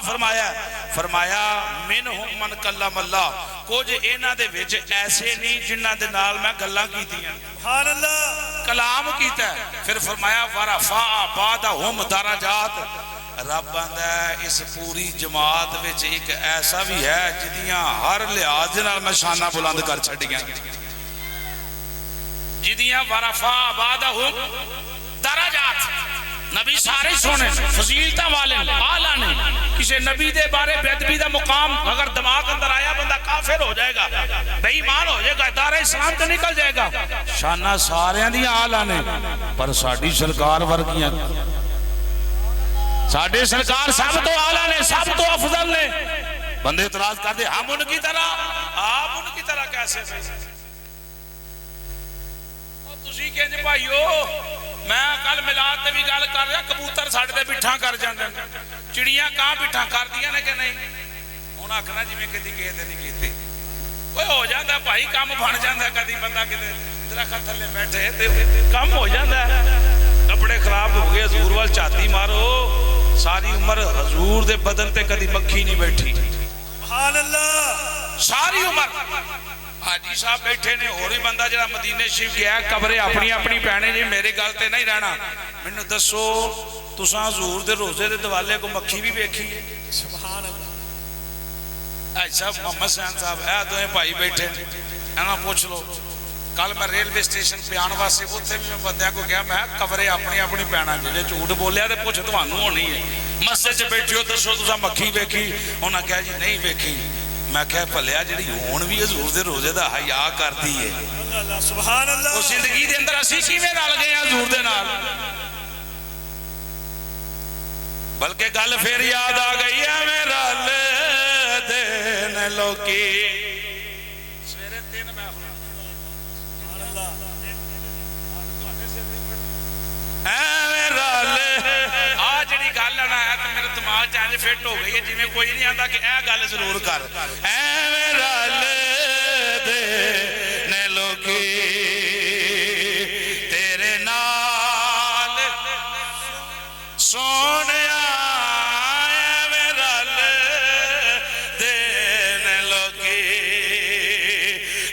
فرمایا منہم من کلم اللہ کچھ انہاں دے وچ ایسے نہیں جنہاں دے نال میں گلاں کیتیاں سبحان اللہ کلام کیتا ہے پھر فرمایا ورفع بعدہم درجات رب آندا ہے اس پوری جماعت وچ ایک ایسا بھی ہے جدیاں ہر لحاظ نال میں شانہ بلند کر چھڈیاں جدیاں ورفع بعدہم درجات نبی سارے سونے فضیلتہ والے آلہ نے کسی نبی دے بارے بے ادبی دا مقام اگر دماغ اندر آیا بندہ کافر ہو جائے گا بے ایمان ہو جائے گا دار اسلام تو نکل جائے گا شانہ سارے دی آلہ نے پر ساڑی سرکار ورگیاں ساڑے سرکار سب تو آلہ نے سب تو افضل نے بندے اعتراض کر دے ہم ان کی طرح آپ ان کی طرح کیسے اور تسی کہنے بھائیو میں کل ملاد تے بھی گل کر رہا کبوتر ساڈے تے بٹھا کر جاندے چڑیاں کہاں بٹھا کر دیاں نے کہ نہیں ہن آکھنا جویں کدی کہے تے نہیں کیتے کوئی ہو جاندا بھائی کام بن جاندا کدی بندہ کتے درخت تھلے بیٹھے تے کم ہو جاندا کپڑے خراب ہو گئے حضور وال چاتی مارو ساری عمر حضور دے بدن تے کدی مکھی نہیں بیٹھی سبحان اللہ ساری عمر حاجی صاحب بیٹھے نے اور ہی بندہ جڑا مدینے شریف گیا قبریں اپنی اپنی پہنے جی میرے گل تے نہیں رہنا مینوں دسو تساں حضور دے روزے دے دوالے کو مکھی بھی ویکھی ہے سبحان اللہ حاجی صاحب محمد حسین صاحب اے دوئے بھائی بیٹھے انہاں پوچھ لو کل میں ریلوے اسٹیشن پہ آن واسطے اوتھے بھی میں بندیاں کو کہا میں قبریں اپنی پہنا جے جھوٹ بولیا تے پوچھ تانوں ہونی ہے مسجد چ بیٹھے ہو دسو تساں مکھی ویکھی انہاں کہا جی نہیں ویکھی میں کہا پھلیا جڑی ہون بھی حضور دے روزے دا حیا کردی ہے سبحان اللہ او زندگی دے اندر اسی کیویں رل گئے ہیں حضور دے نال بلکہ گل پھر یاد آ گئی ہے میرا لے دین لوکی سویرے 3 میں چانج فٹ ہو گئی ہے جی میں کوئی نہیں آتا کہ اے گل ضرور کر اے رل دے نے لوکی تیرے نال سونیا اے رل دے نے لوکی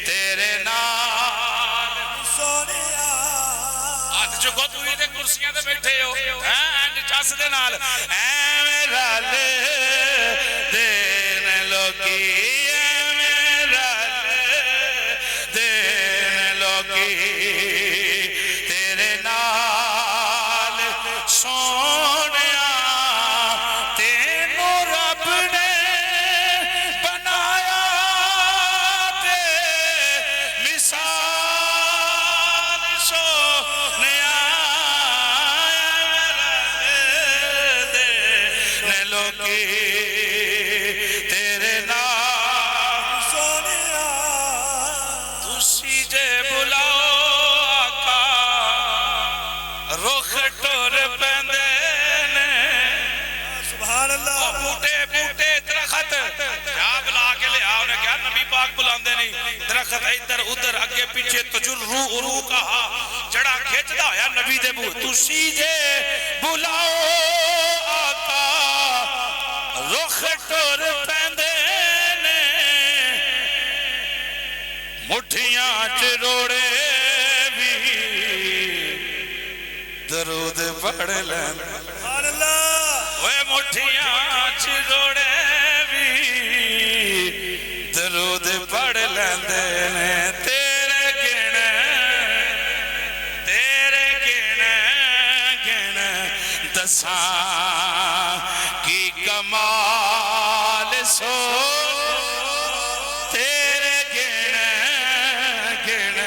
تیرے نال سونیا ہاتھ چکو تھی تے کرسیاں تے بیٹھے ہو چس دے نال اے رل دے نے لوکی اے رل دے نے لوکی تیرے نال سونیا تینوں رب نے بنایا تے مثال سونیا تیرے نام سونیا تسی جے بلاؤ آقا رخ ٹور پیندے نے سبحان اللہ بوٹے بوٹے درخت جا بلا کے لے آؤ نے کیا نبی پاک بلاندے نہیں درخت ادھر ادھر اگے پیچھے تجرو عرو کہا جڑا کھچدا ہویا نبی دے بو تسی جے بلاؤ آقا رخ ٹور پیندے نے مٹھیاں چروڑے بھی درود پڑھ لین سبحان اللہ اوے مٹھیاں چروڑے بھی درود پڑھ لیندے نے تیرے گن دساں کی کمال سو تیرے گن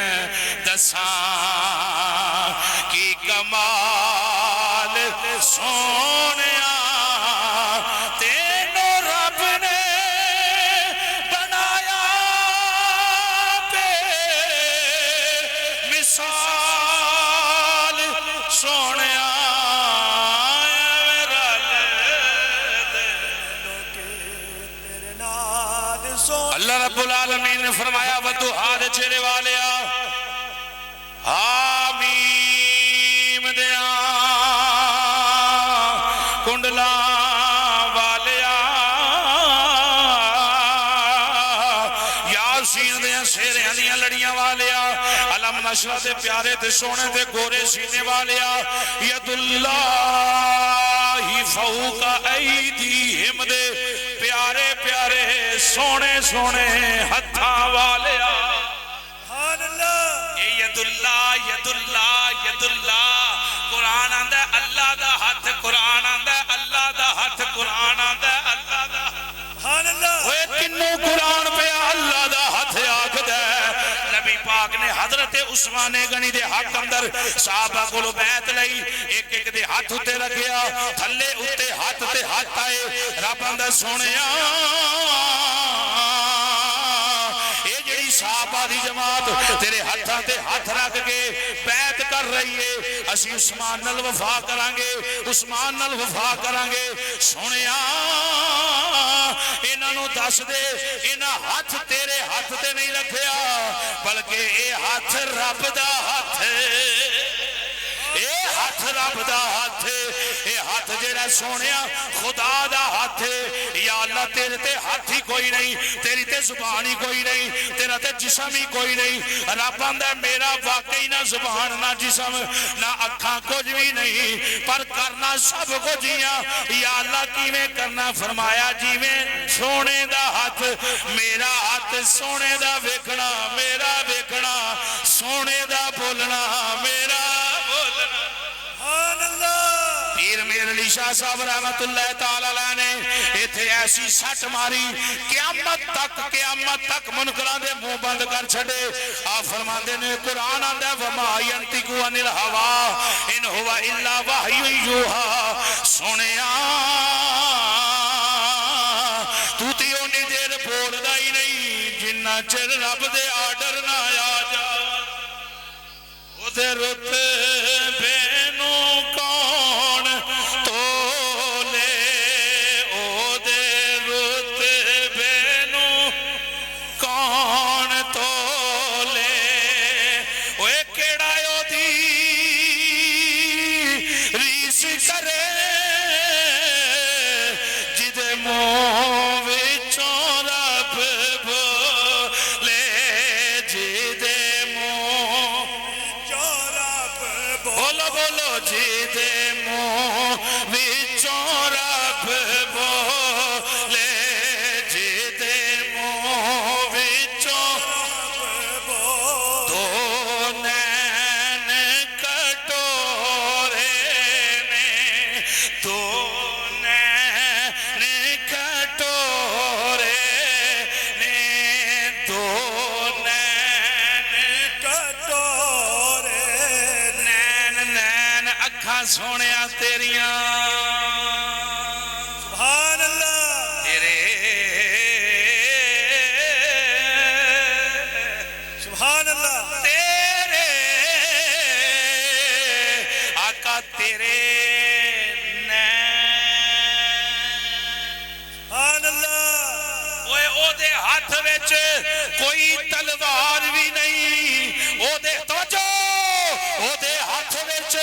دساں کی کمال سونیا تینوں رب نے بنایا پہ مثال سونیا اللہ رب العالمین نے فرمایا وَدُّحَا دے چہرے والیا آمیم دیا کنڈلا والیا یاسین دیا سیریاں دیا لڑیاں والیا علم نشرہ دے پیارے دے سونے دے گورے سینے والیا ید اللہ فوق ایدیہم دے پیارے پیارے سونے سونے ہتھا والیا سبحان اللہ ید اللہ ید اللہ ید اللہ قرآن آندہ ہے اللہ دا ہاتھ قرآن آندہ ہے اللہ دا ہاتھ قرآن آندہ ہے اللہ دا سبحان اللہ وہ کنوں قرآن پہ اللہ دا ہاتھ آکھ دے نبی پاک نے حضرت عثمان غنی دے حق اندر صحابہ کو بیعت لئی ایک ایک دے ہاتھ اتے رکھیا تھلے اتے ہاتھ تے ہاتھ آئے رب اندر سونیا صحابہ دی جماعت تیرے ہاتھاں تے ہاتھ رکھ کے بیعت کر رہی ہے اسی عثمان نال وفا کرانگے عثمان نال وفا کرانگے سونیا انہاں نو دس دے انہاں ہاتھ تیرے ہاتھ تے نہیں رکھیا بلکہ اے ہاتھ رب دا ہاتھ اے ہاتھ رب دا ہاتھ اے ہاتھ جیڑا سونیا خدا دا ہاتھ یا اللہ تیرے تے ہاتھ ہی کوئی نہیں تیری تے زبان ہی کوئی نہیں تیرا تے جسم ہی کوئی نہیں رب آندہ ہے میرا واقعی نہ زبان نہ جسم نہ اکھاں کچھ بھی نہیں پر کرنا سب کو جیاں یا اللہ کیویں کرنا فرمایا جیویں سونے دا ہاتھ میرا ہاتھ سونے دا ویکھنا میرا ویکھنا سونے دا بولنا میرا سبحان اللہ پیر میر علی شاہ صاحب رحمت اللہ تعالیٰ نے ایتھے ایسی سٹ ماری قیامت تک منکران دے منہ بند کر چھڑے آپ فرماندے نے قرآن آندہ ہے وَمَا يَنْتِقُ عَنِ الْهَوَىٰ إِنْ هُوَ إِلَّا وَحْيٌ يُوحَىٰ سونیا تو تیوں نی دیر بول دا ہی نہیں جنہ چر رب دے آرڈر نہ آ جا ادھر بینوں کون تو لے کرے جدے منہ وچوں رب بولے جدے منہ رب بولو بولو جدے منہ وچوں رب بولے جدے منہ وچوں دو نین کٹورے نے دو نین کٹورے نے دو نین کٹورے نین نین اکھاں سونیاں تیریاں سبحان اللہ تیرے سبحان اللہ تیرے آقا تیرے سبحان اللہ او دے ہاتھ وچ کوئی تلوار بھی نہیں او دے توجہ او دے ہاتھ وچ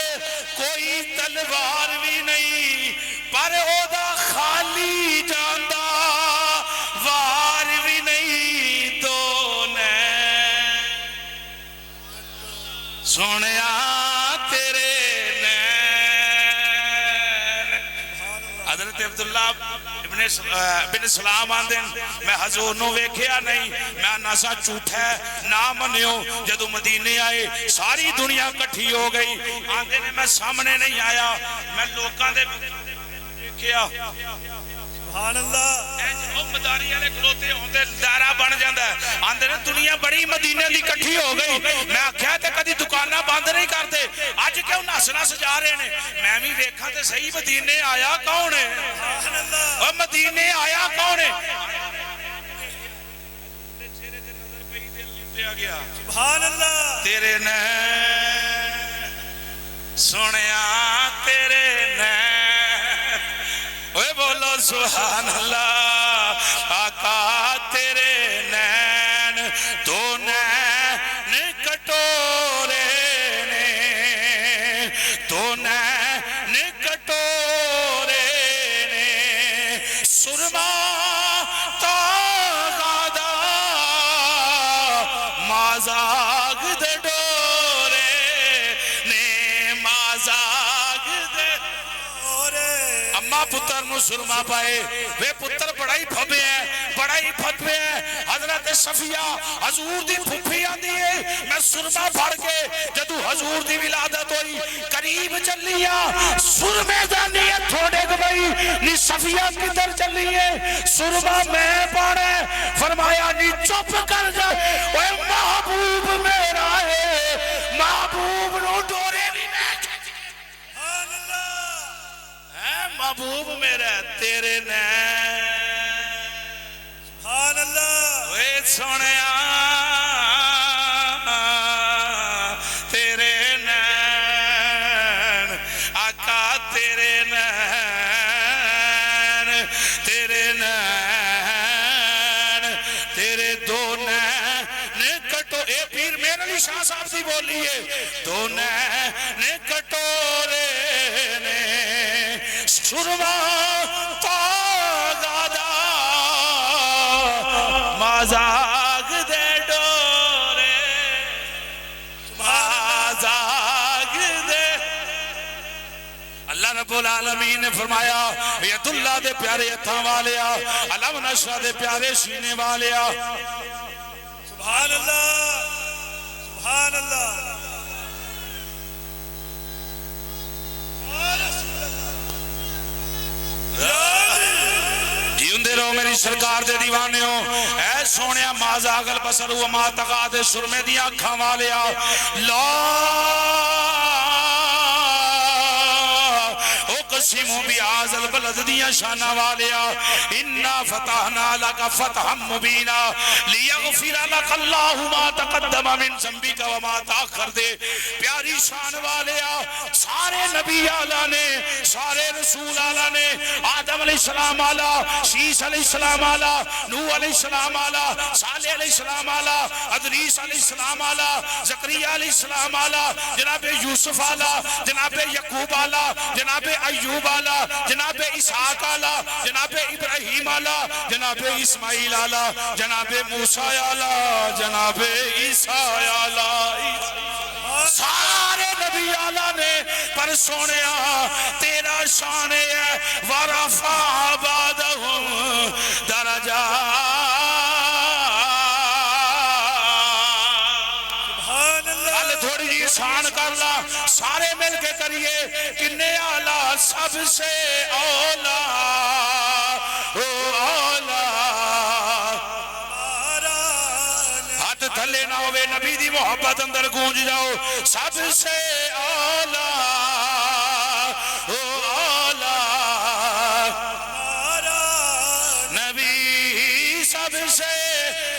کوئی تلوار بھی نہیں پر او دا خالی جاندا وار بھی نہیں تو سونیا تیرے نین حضرت عبداللہ بن سلام آندن میں حضور نو ویکھیا نہیں میں ناسا جھوٹا ہے نہ منیو جدو مدینے آئے ساری دنیا کٹھی ہو گئی آندے نے میں سامنے نہیں آیا میں لوکاں دے ویکھیا سبحان اللہ مداری والے کھلوتے ہوندے دائرہ بن جاندا ہے آندے نے دنیا بڑی مدینے دی کٹھی ہو گئی میں آکھیا تے کدی دکاناں بند نہیں کرتے اج کیوں نسنا سجا رہے نے میں بھی ویکھاں تے صحیح مدینے آیا کون ہے سبحان اللہ او مدینے آیا کون ہے سبحان اللہ تیرے نین سونیا تیرے نین اوے بولو سبحان اللہ آقا تیرے نین دو نین کٹورے نے دو نین کٹورے نے سرما تاغادا مازاگ دے ڈورے نے مازاگ دے اما پتر نو سرما پائے وے پتر بڑا ہی پھبے ہے بڑا ہی پھبے ہے حضرت صفیہ حضور دی پھپھی آندی ہے میں سرما پھڑ کے جدو حضور دی ولادت ہوئی قریب چلیا سرمے جانی ہے تھوڑے گبئی نی صفیہ کدھر چلی ہے سرما میں پاڑے فرمایا نی چپ کر جائے اوے محبوب میرا ہے محبوب نو ڈورے بھی میں سبحان اللہ محبوب میرا تیرے نین سبحان اللہ اوے سونیا تیرے نین آقا تیرے نین تیرے نین تیرے دو نین کٹو اے پیر میرے علی شاہ صاحب سی بولی ہے دو نین کٹورے نے سرما تاغادا مازاگ دے ڈورے مازاگ دے اللہ رب العالمین نے فرمایا ید اللہ دے پیارے ہتھاں والیا علم نشرہ دے پیارے سینے والیا سبحان اللہ سبحان اللہ جیوندے رہو میری سرکار دے دیوانے ہو اے سونیا مازاگ البصر و ما طغا دے سرمے دی آنکھاں والیا لا اقسم بهذا البلد دیاں شانہ والیا انا فتحنا لك فتحا مبینا لیغفر لك اللہ ما تقدم من ذنبک وما تاخر دے پیاری شان والیا سارے نبی آلہ نے سارے رسول آلہ نے آدم علیہ السلام آلہ شیس علیہ السلام آلہ نوح علیہ السلام آلہ صالح علیہ السلام آلہ ادریس علیہ السلام آلہ زکریہ علیہ السلام آلہ جناب یوسف آلہ جناب یعقوب آلہ جناب ایوب آلہ جناب اسحاق آلہ جناب ابراہیم آلہ جناب اسماعیل آلہ جناب موسیٰ آلہ جناب عیسیٰ آلہ سارے نبی آلہ نے پر سونیا تیرا شان ہے ورفع بعدہم درجات تھوڑی جی شان کر لا سارے مل کے کریے کنے آلہ سب سے اولا اولا ہاتھ تھلے نہ ہوئے نبی دی محبت اندر گونج جاؤ سب سے اولا اولا نبی سب سے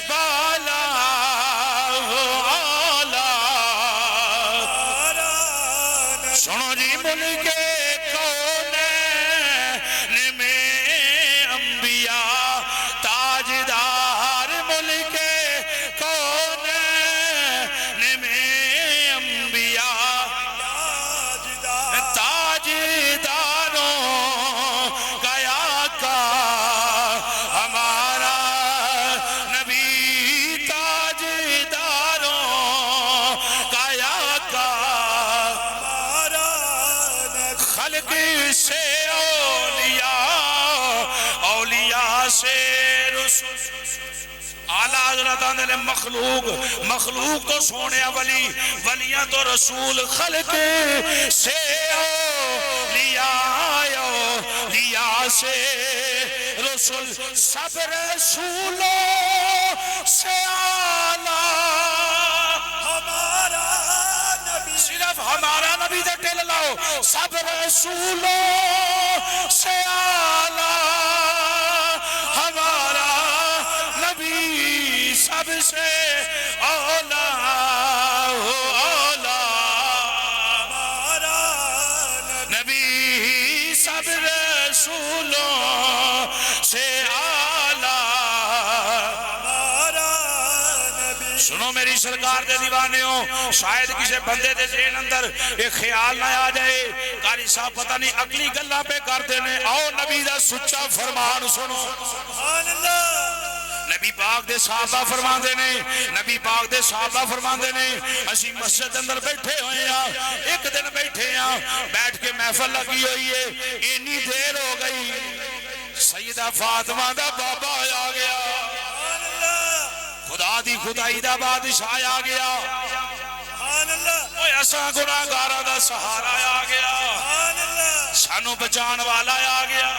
بالا سنو جی ملک کونین میں انبیاء تاجدار ملک کونین میں انبیاء تاجداروں کا آقا ہمارا نبی تاجداروں کا آقا خلق سے اولیاء اولیاء سے رسول اعلیٰ حضرت نے مخلوق تو سونے ولی ولیاں تو رسول خلق سے اولیاء اولیاء سے رسول سب رسولوں سے اعلیٰ ہمارا نبی صرف ہمارا نبی دے ٹل لاؤ سب رسولوں سے اعلیٰ ہمارا نبی سب سے اولا اولا ہمارا نبی سب رسولوں سے اعلیٰ ہمارا نبی سنو میری سرکار دے دیوانیوں شاید کسی بندے دے ذہن اندر ایک خیال نہ آ جائے قاری صاحب پتہ نہیں اگلی گلہ پہ کر دینے آؤ نبی دا سچا فرمان سنو سبحان اللہ نبی پاک دے صحابہ فرمان دینے نبی پاک دے صحابہ فرمان دینے اسی مسجد اندر بیٹھے ہوئے ہیں ایک دن بیٹھے ہیں بیٹھ کے محفل لگی ہوئی ہے اتنی دیر ہو گئی سیدہ فاطمہ دا بابا آ گیا خدا دی خدائی دا بادشاہ آ گیا ایسا گناہگارہ دا سہارا آ گیا سانو بچان والا آ گیا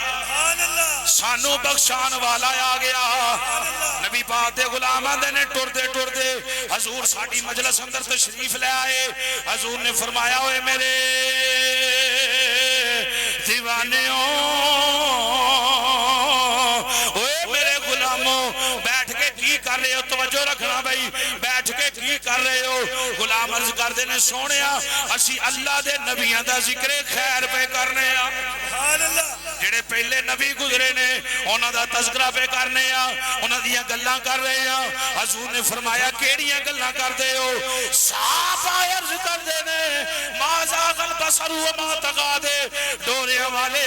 سانو بخشان والا آ گیا نبی پاک دے غلاماں دے نے ٹر دے حضور ساڑی مجلس اندر تشریف لے آئے حضور نے فرمایا ہوئے میرے دیوانیوں ہوئے میرے غلاموں بیٹھ کے کی کر رہے ہو توجہ رکھنا بھائی بیٹھ کے کی کر رہے ہو غلام عرض کر دینے سونیا اسی اللہ دے نبیان دا ذکر خیر پہ کرنے جڑے پہلے نبی گزرے نے انہاں دا تذکرہ پہ کرنے انہاں دیاں گلاں کر رہے ہیں حضور نے فرمایا کیڑیاں گلاں کر دے ہو صاف عرض کر دینے ما زاغ البصر وما طغى دے ڈورے والے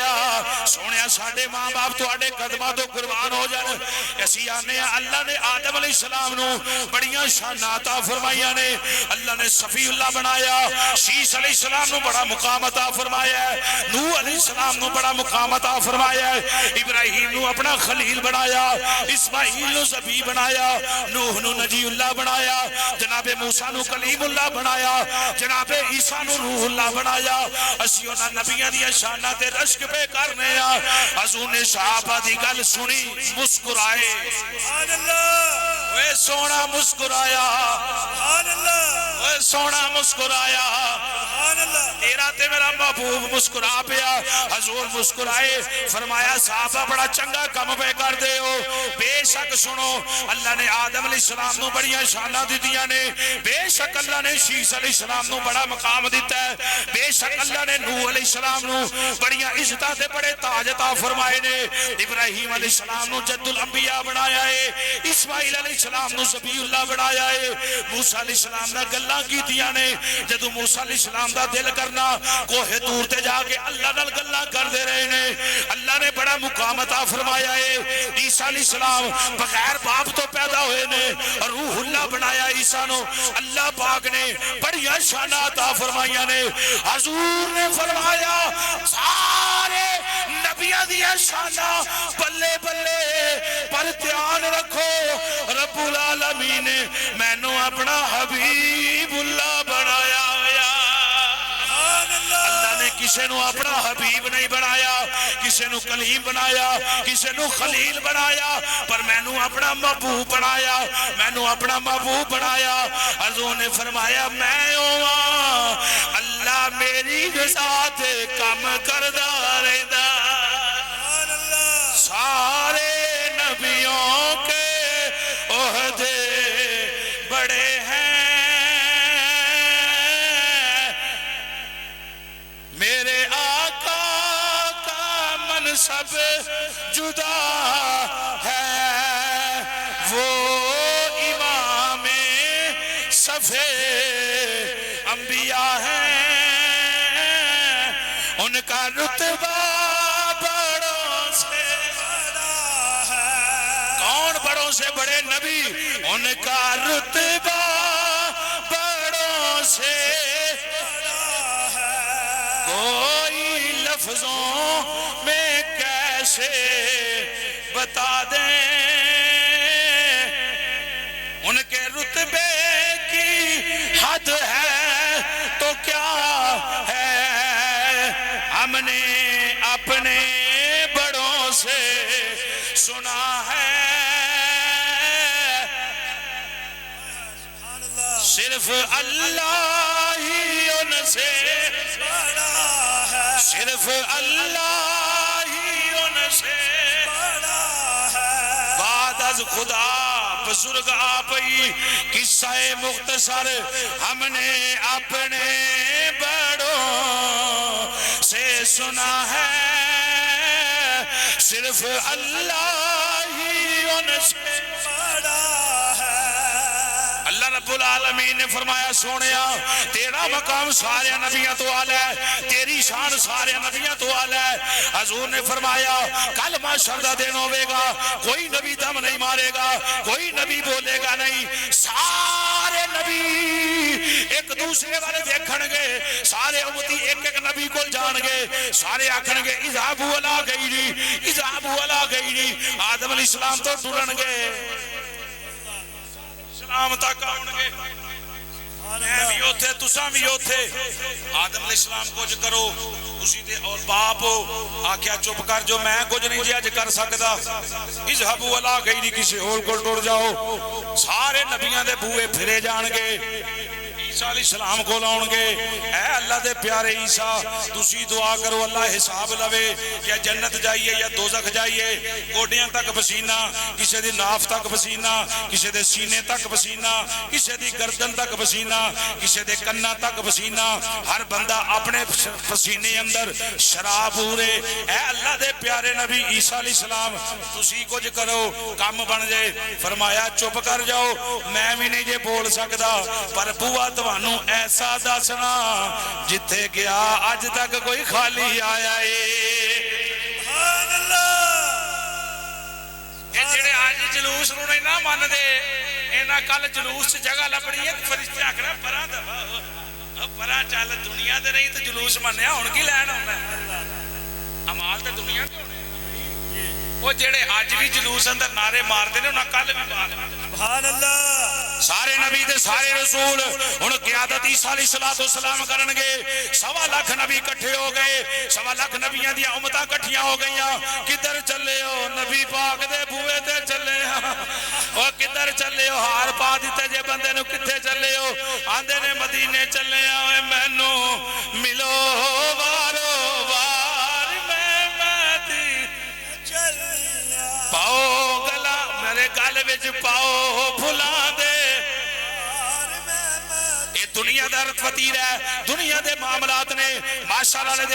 سونیا ساڈے ماں باپ تواڈے قدماں تو قربان ہو جان اسی آنے اللہ نے آدم علیہ السلام نو بڑیاں شاناں عطا فرمائیاں نے اللہ نے صفی اللہ بنایا شیس علیہ السلام نو بڑا مقام عطا فرمایا ہے نوح علیہ السلام نو بڑا مقام عطا فرمایا ہے ابراہیم نو اپنا خلیل بنایا اسماعیل نو ذبیح بنایا نوح نو نجی اللہ بنایا جناب موسیٰ نو کلیم اللہ بنایا جناب عیسیٰ نو روح اللہ بنایا اسی انہاں نبیاں دیا شانہ تے رشک پہ کرنے حضور نے صحابہ دی گل سنی مسکرائے سبحان اللہ اے سونا مسکرایا سبحان اللہ اے سونا مسکرایا سبحان اللہ تیرا تے میرا محبوب مسکرا پیا. حضور مسکرائے, فرمایا صحابہ بڑا چنگا کم پہ کر دے ہو. بے شک سنو, اللہ نے آدم علیہ السلام نو بڑی شانہ دیتیاں نے, بے شک اللہ نے شیس علیہ السلام نو بڑا مقام دیتا ہے, بے شک اللہ نے نوح علیہ السلام نو بڑی عزتاں تے بڑے تاج عطا فرمائے نے. ابراہیم علیہ السلام نو جد الانبیاء بنایا ہے, اسماعیل علیہ السلام نو ذبیح اللہ بنایا ہے, موسیٰ علیہ السلام نے گلاں کیتیاں نے. جدو موسیٰ علیہ السلام دا دل کرنا کوہ طور تے جا کے اللہ نال گلاں کر دے رہے نے. اللہ نے بڑا مقام عطا فرمایا ہے. عیسیٰ علیہ السلام بغیر باپ تو پیدا ہوئے نے, روح اللہ بنایا عیسیٰ نو. اللہ پاک نے بڑی شانہ عطا فرمائیاں نے. حضور نے فرمایا سارے نبیوں دی شانہ بلے بلے, پر دھیان رکھو رب العالمین نے مینوں اپنا حبیب اللہ بنایا ہویا. اللہ نے کسے نو اپنا حبیب نہیں بنایا, کسے نو کلیم بنایا, کسے نو خلیل بنایا, پر میں نو اپنا محبوب بنایا, میں نو اپنا محبوب بنایا. حضور نے فرمایا میں ہوں اللہ میری ذات کم کردہ رہندا. سارے نبیوں کے عہدے بڑے ہیں, میرے آقا کا منصب جدا ہے. وہ امام صفے انبیاء ہیں, ان کا رتبہ بڑوں سے بڑا ہے. کون بڑوں سے بڑے؟ نبی. ان کا رتبہ بڑوں سے بڑا ہے. کوئی لفظوں میں کیسے بتا دیں ان کے رتبے کی حد ہے تو کیا ہے. ہم نے اپنے بڑوں سے سنا ہے صرف اللہ ہی ان سے بڑا ہے, صرف اللہ ہی ان سے بڑا ہے. بعد از خدا بزرگ آپئی قصہ مختصر ہم نے اپنے بڑوں سے سنا ہے, صرف اللہ ہی ان سے بڑا ہے. اللہ رب العالمین نے فرمایا سونیا تیرا مقام سارے نبیوں تو اعلیٰ ہے, تیری شان سارے نبیوں تو اعلیٰ ہے. حضور نے فرمایا کل محشر دا دن ہوے گا, کوئی نبی دم نہیں مارے گا, کوئی نبی بولے گا نہیں. سارے نبی ایک دوسرے والے دیکھن گے, سارے امتی ایک ایک نبی کو جان گے. سارے آکھن گے اذهبوا الی غیری, اذهبوا الی غیری. آدم علیہ السلام تو ٹرن گے, سلام تک آن گے, میں بھی ہوتے تساں بھی ہوتے. آدم علیہ السلام کچھ کرو اسی دے اور باپ ہو آکھیا چپ کر جو میں کچھ نہیں جی اج کر سکتا. اذهبوا الی غیری, کسی اور کو ٹر جاؤ. سارے نبیاں دے بوئے پھرے جان گے, عیسیٰ علیہ السلام کو لاؤں گے. اے اللہ دے پیارے عیسیٰ تسی دعا کرو اللہ حساب لوے, یا جنت جائیے یا دوزخ جائیے. گوڈیاں تک پسینہ, کسی دی ناف تک پسینہ, کسی دے سینے تک پسینہ, کسی دی گردن تک پسینہ, کسی دے کنہ تک پسینہ. ہر بندہ اپنے پسینے اندر شراب پورے. اے اللہ دے پیارے نبی عیسیٰ علیہ السلام تسی کچھ کرو کام بن جائے. فرمایا چپ کر جاؤ, میں بھی نہیں جے بول سکتا, پر بوا تانوں ایسا دسنا جتھے گیا اج تک کوئی خالی آیا ہے. سبحان اللہ. یہ جڑے آج جلوس نو نہیں نہ من دے, اینا کل جلوس سے جگہ لبڑی ہے. فرشتے آکھنا پرا دفا پرا چل, دنیا دے نہیں تو جلوس منیا ہن کی لین ہوندا. امال تے دنیا تے ہونے. وہ جڑے اج بھی جلوس اندر نعرے مارتے نے انہاں کل بھی مارے سبحان اللہ سارے نبی تے سارے رسول ہن قیادت عیسیٰ علیہ السلام کرن گے 1.25 لاکھ نبی اکٹھے ہو گئے 1.25 لاکھ نبیاں دی امتاں اکٹھیاں ہو گئیاں کدھر چلے ہو نبی پاک دے بوئے تے چلے ہاں او کدھر چلے ہو ہار پا دتے جے بندے نو کتھے چلے ہو آندے نے مدینے چلے اوے مینوں ملو وارو وار میں مدینے چلیا پاؤ گلا میرے گل وچ پاؤ بھلا دے یہ دنیا دا فطیر ہے دنیا دے معاملات نے معاشر والے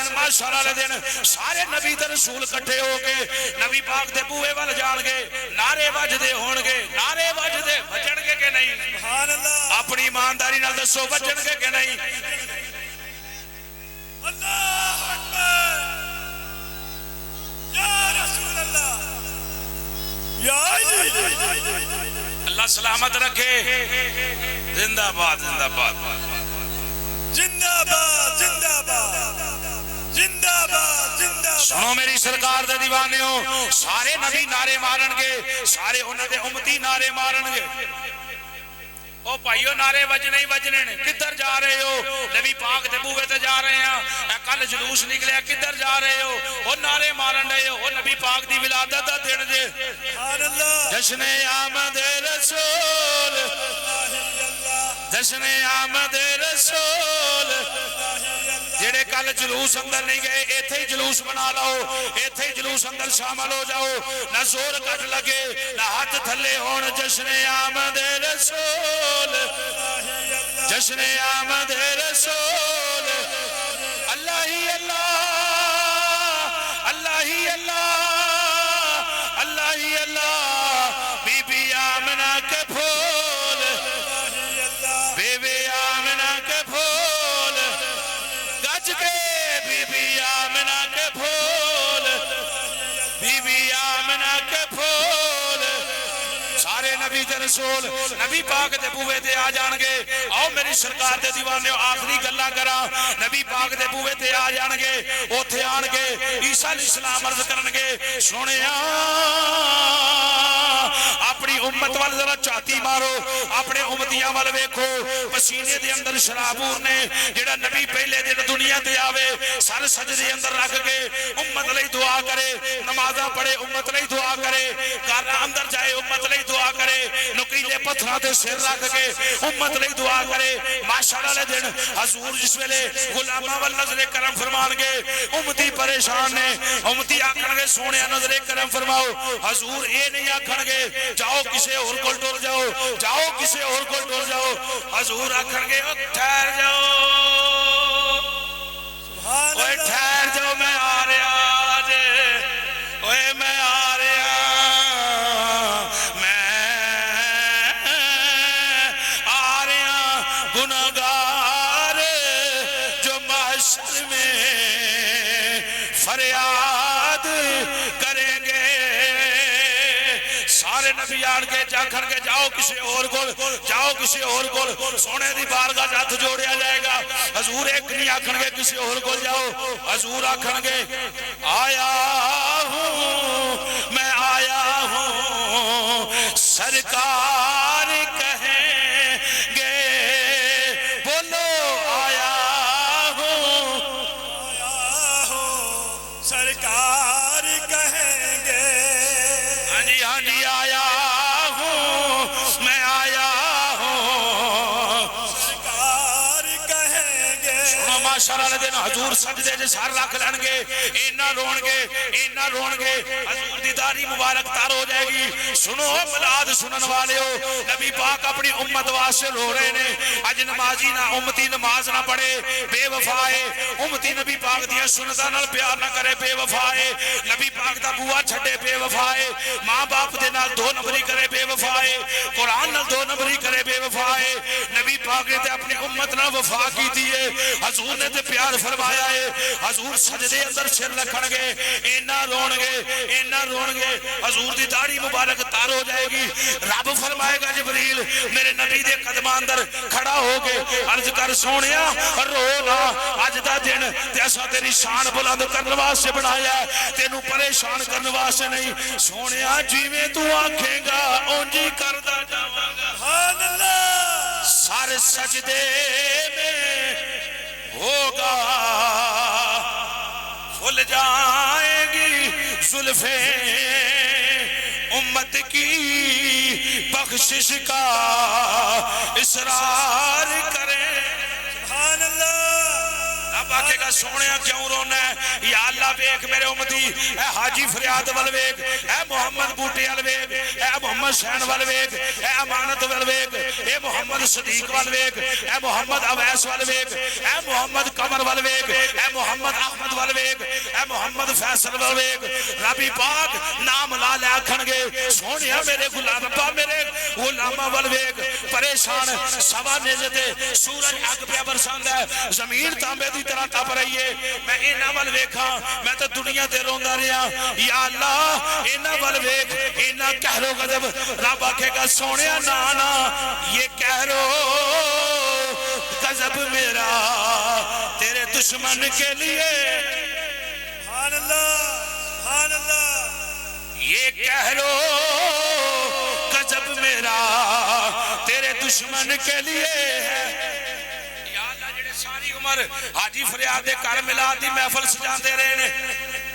دن سارے نبی تے رسول کٹھے ہو کے نبی پاک دے بوئے ول جان گے نعرے وجدے ہون گے نعرے وجدے بچن گے کہ نہیں سبحان اللہ اپنی ایمانداری نال دسو بچن گے کہ نہیں اللہ اکبر یا رسول اللہ یا اللہ سلامت رکھے زندہ باد زندہ باد زندہ باد زندہ باد زندہ باد زندہ سنو میری سرکار دے دیوانیوں سارے نبی نعرے مارن گے سارے انہاں دے امتی نعرے مارن گے او بھائیو نعرے وجنے ہی وجنے نے کدھر جا رہے ہو نبی پاک دے بوئے تے جا رہے ہیں کل جلوس نکلیا کدھر جا رہے ہو او نعرے مارن رہے ہو او نبی پاک دی ولادت دا دن جے سبحان اللہ جشن آمد رسول جشن آمد رسول جڑے کل جلوس اندر نہیں گئے ایتھے ہی جلوس بنا لاؤ ایتھے ہی جلوس اندر شامل ہو جاؤ نہ زور کٹ لگے نہ ہاتھ تھلے ہون جشن آمد رسول جشن آمد رسول اللہ ہی اللہ اللہ ہی اللہ اللہ ہی اللہ بی بی آمنہ کے پھول بی بی آمنہ کے پھول گج کے بی بی آمنہ کے پھول بی بی آمنہ کے پھول سارے نبی تے رسول نبی پاک دے بوئے تے آ جان گے آؤ میری سرکار دے دیوانے آخری گلہ کرا نبی پاک دے بوئے تے آ جان گے اوتھے آن گے عیسیٰ علیہ السلام عرض کرن گے سونے اپنی امت وال ذرا چاہتی مارو اپنے امتیاں وال ویکھو پسینے دے اندر شرابور نے جڑا نبی پہلے دن دنیا تے آوے سر سجدے اندر رکھ کے امت لئی دعا کرے نمازاں پڑھے امت لئی دعا کرے گھر اندر جائے امت لئی دعا کرے نکیلے پتھراں تے سر رکھ کے امت لئی دعا کرے معاشر والے دن حضور جس ویلے غلاماں ول نظر کرم فرمان گے امتی پریشان نے امتی آکھن گے سونے نظر کرم فرماؤ حضور اے نہیں آکھن گے جاؤ کسے اور کول ٹر جاؤ جاؤ کسے اور کول ٹر جاؤ حضور آکھن گے ٹھہر جاؤ اوے ٹھہر جاؤ میں آ رہا جے اوے میں آ رہا میں آ رہا گناہگار جو محشر میں فریاد کریں گے سارے نبی آن کے جاکھن کے جاؤ کسی اور کول جاؤ کسی اور کول سونے دی بارگاہ ہاتھ جوڑیا جائے گا حضور ایک نہیں آکھن گے کسی اور کول جاؤ حضور آکھن گے آیا ہوں میں آیا ہوں سرکار کہیں گے بولو آیا ہوں سرکار کہیں گے ہاں جی آیا ہوں میں آیا ہوں سرکار کہیں گے سنو معاشر والے دن حضور سجدے جے سر رکھ لین گے اینا رون گے حضور دی داڑھی مبارک تار ہو جائے گی سنو ملاد سنن والے ہو نبی پاک اپنی امت واسطے رو رہے نے اج نمازی نہ امتی نماز نہ پڑھے بے وفا ہے امتی نبی پاک دی سنتاں نال پیار نہ کرے بے وفا ہے نبی پاک دا بوا چھڈے بے وفا ہے ماں باپ دے نال دو نمبری کرے بے وفا ہے قرآن نال دو نمبری کرے بے وفا ہے نبی پاک نے تے اپنی امت نال وفا کیتی ہے حضور نے تے پیار فرمایا ہے حضور سجدے اندر سر رکھن گے اینا رون گے حضور دی داڑھی مبارک تار ہو جائے گی رب فرمائے گا جبریل میرے نبی دے قدماں اندر کھڑا ہو کے عرض کر سونیا رو نا اج دا دن تے اساں تیری شان بلند کرن واسطے بنایا ہے تینوں پریشان کرن واسطے نہیں سونیا جویں تو آکھے گا اونجی کردا جاواں گا سبحان اللہ سر سجدے میں ہوگا کھل جائیں گی زلفیں امت کی بخشش کا اصرار کریں سبحان اللہ اب آکے گا سونیا کیوں رونا ہے یا اللہ بیک میرے امتی اے حاجی فریاد والویک اے محمد بوٹی والویک اے محمد شہن والویک اے امانت والویک اے محمد صدیق والویک اے محمد اویس والویک اے محمد قمر والویک اے محمد احمد والویک اے محمد فیصل والویک ربی پاک نام لا لے آکھن گے سونیا میرے غلام ربا میرے غلامہ والویک پریشان سوا نیزے تے سورج اگ پہ برساند ہے زمین تانبے دی طرح تپ رہی ہے میں اینا وال ویکھاں میں تو دنیا تے روندا رہیا یا اللہ اینا وال ویکھ اینا قہر و غضب رب آکھے گا سونیا نانا یہ قہر و غضب میرا تیرے دشمن کے لیے سبحان اللہ سبحان اللہ یہ قہر و غضب میرا تیرے دشمن کے لیے ہے ساری عمر حاجی فریاد دے کر ملا دی محفل سجان دے رہے نے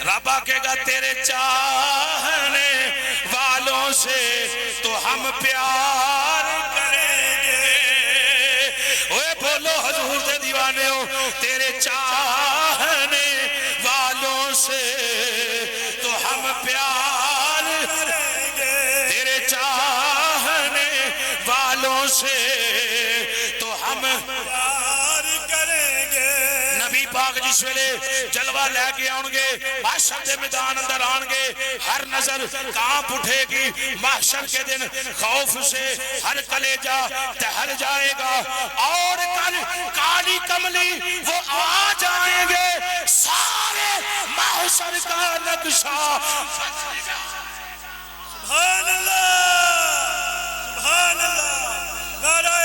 رب آکے گا تیرے چاہنے والوں سے تو ہم پیار کریں گے اوے بولو حضور دے دیوانے ہو تیرے چاہنے والوں سے تو ہم پیار کریں گے تیرے چاہنے والوں سے تو ہم نبی پاک جس ویلے جلوہ لے کے آنگے محشر دے میدان اندر آنگے ہر نظر کانپ اٹھے گی محشر کے دن خوف سے ہر کلیجہ تہر جائے گا اور کل کالی کملی وہ آ جائیں گے سارے محشر کا نقشہ سبحان اللہ سبحان اللہ نعرہ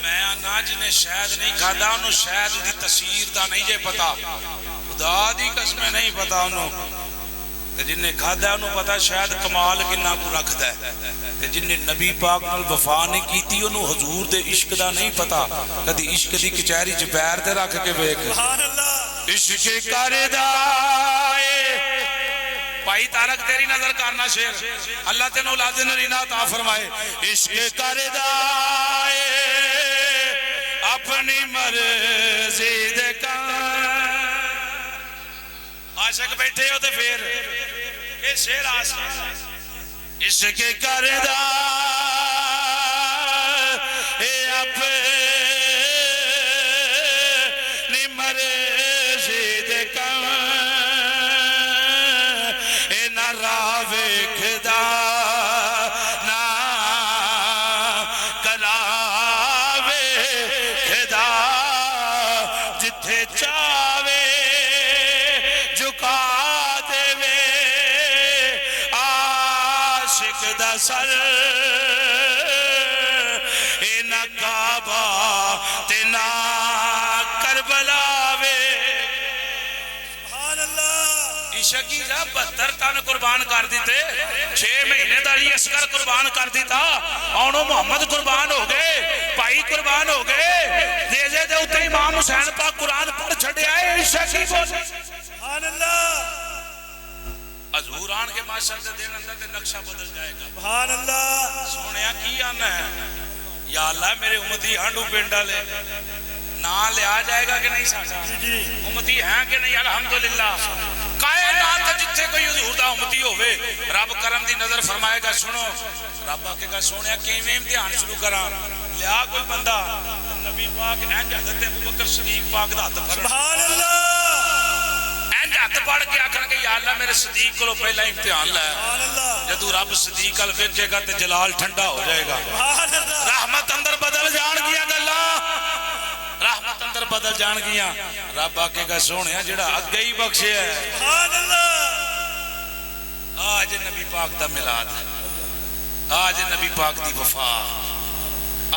میں نا جنہیں شاید نہیں کھادا انہوں شاید دی تصویر دا نہیں جے پتا خدا دی قسمیں نہیں پتا انہوں جنہیں کھادا انہوں پتا شاید کمال کنہ کو رکھ دے جنہیں نبی پاک نال وفا نہیں کیتی انہوں حضور دے عشق دا نہیں پتا کدی عشق دی کچہری چپیر دے رکھ کے بیک عشق کردائے بھائی تارک تیری نظر کرنا شیر اللہ تینوں اولاد نرینہ عطا فرمائے عشق کردائے اپنی مرضی دے کان عاشق بیٹھے ہو تے پھر یہ شیر عاشق عشق کردائے اپنی مرضی دے کان سر اینا کعبہ تینا کربلا وے سبحان اللہ عشقی جا 72 تن قربان کر دیتے 6 مہینے دا علی اصغر قربان کر دیتا اونو محمد قربان ہو گئے بھائی قربان ہو گئے دیزے دے اتے امام حسین پاک قرآن پڑھ چھڑے آئے عشقی بولے سبحان اللہ حضور آن کے معاشر دے دین اندر تے نقشہ بدل جائے گا. سبحان اللہ سونیا کی آنا ہے یا اللہ میرے امتی ہانڈو پنڈا لے نا لیا جائے گا کہ نہیں ساڑھا جی امتی ہیں کہ نہیں الحمدللہ کائنات جتھے کوئی حضور دا امتی ہوئے رب کرم دی نظر فرمائے گا. سنو رب آکے گا سونیا کیویں امتحان شروع کرا لیا کوئی بندہ نبی پاک اینج حضرت ابوبکر صدیق پاک دا ہاتھ پھڑ سبحان اللہ اینج ہاتھ پڑھ کے آکھن گے یا اللہ میرے صدیق کو پہلا امتحان لے. سبحان اللہ جدو رب صدیق ال ویکھے گا تے جلال ٹھنڈا ہو جائے گا. سبحان اللہ رحمت اندر بدل جان گیا گلا رحمت اندر بدل جان گیا. رب آکے گا سونیا جڑا اگے ہی بخشے ہے. سبحان اللہ آج نبی پاک دا میلاد ہے آج نبی پاک دی وفا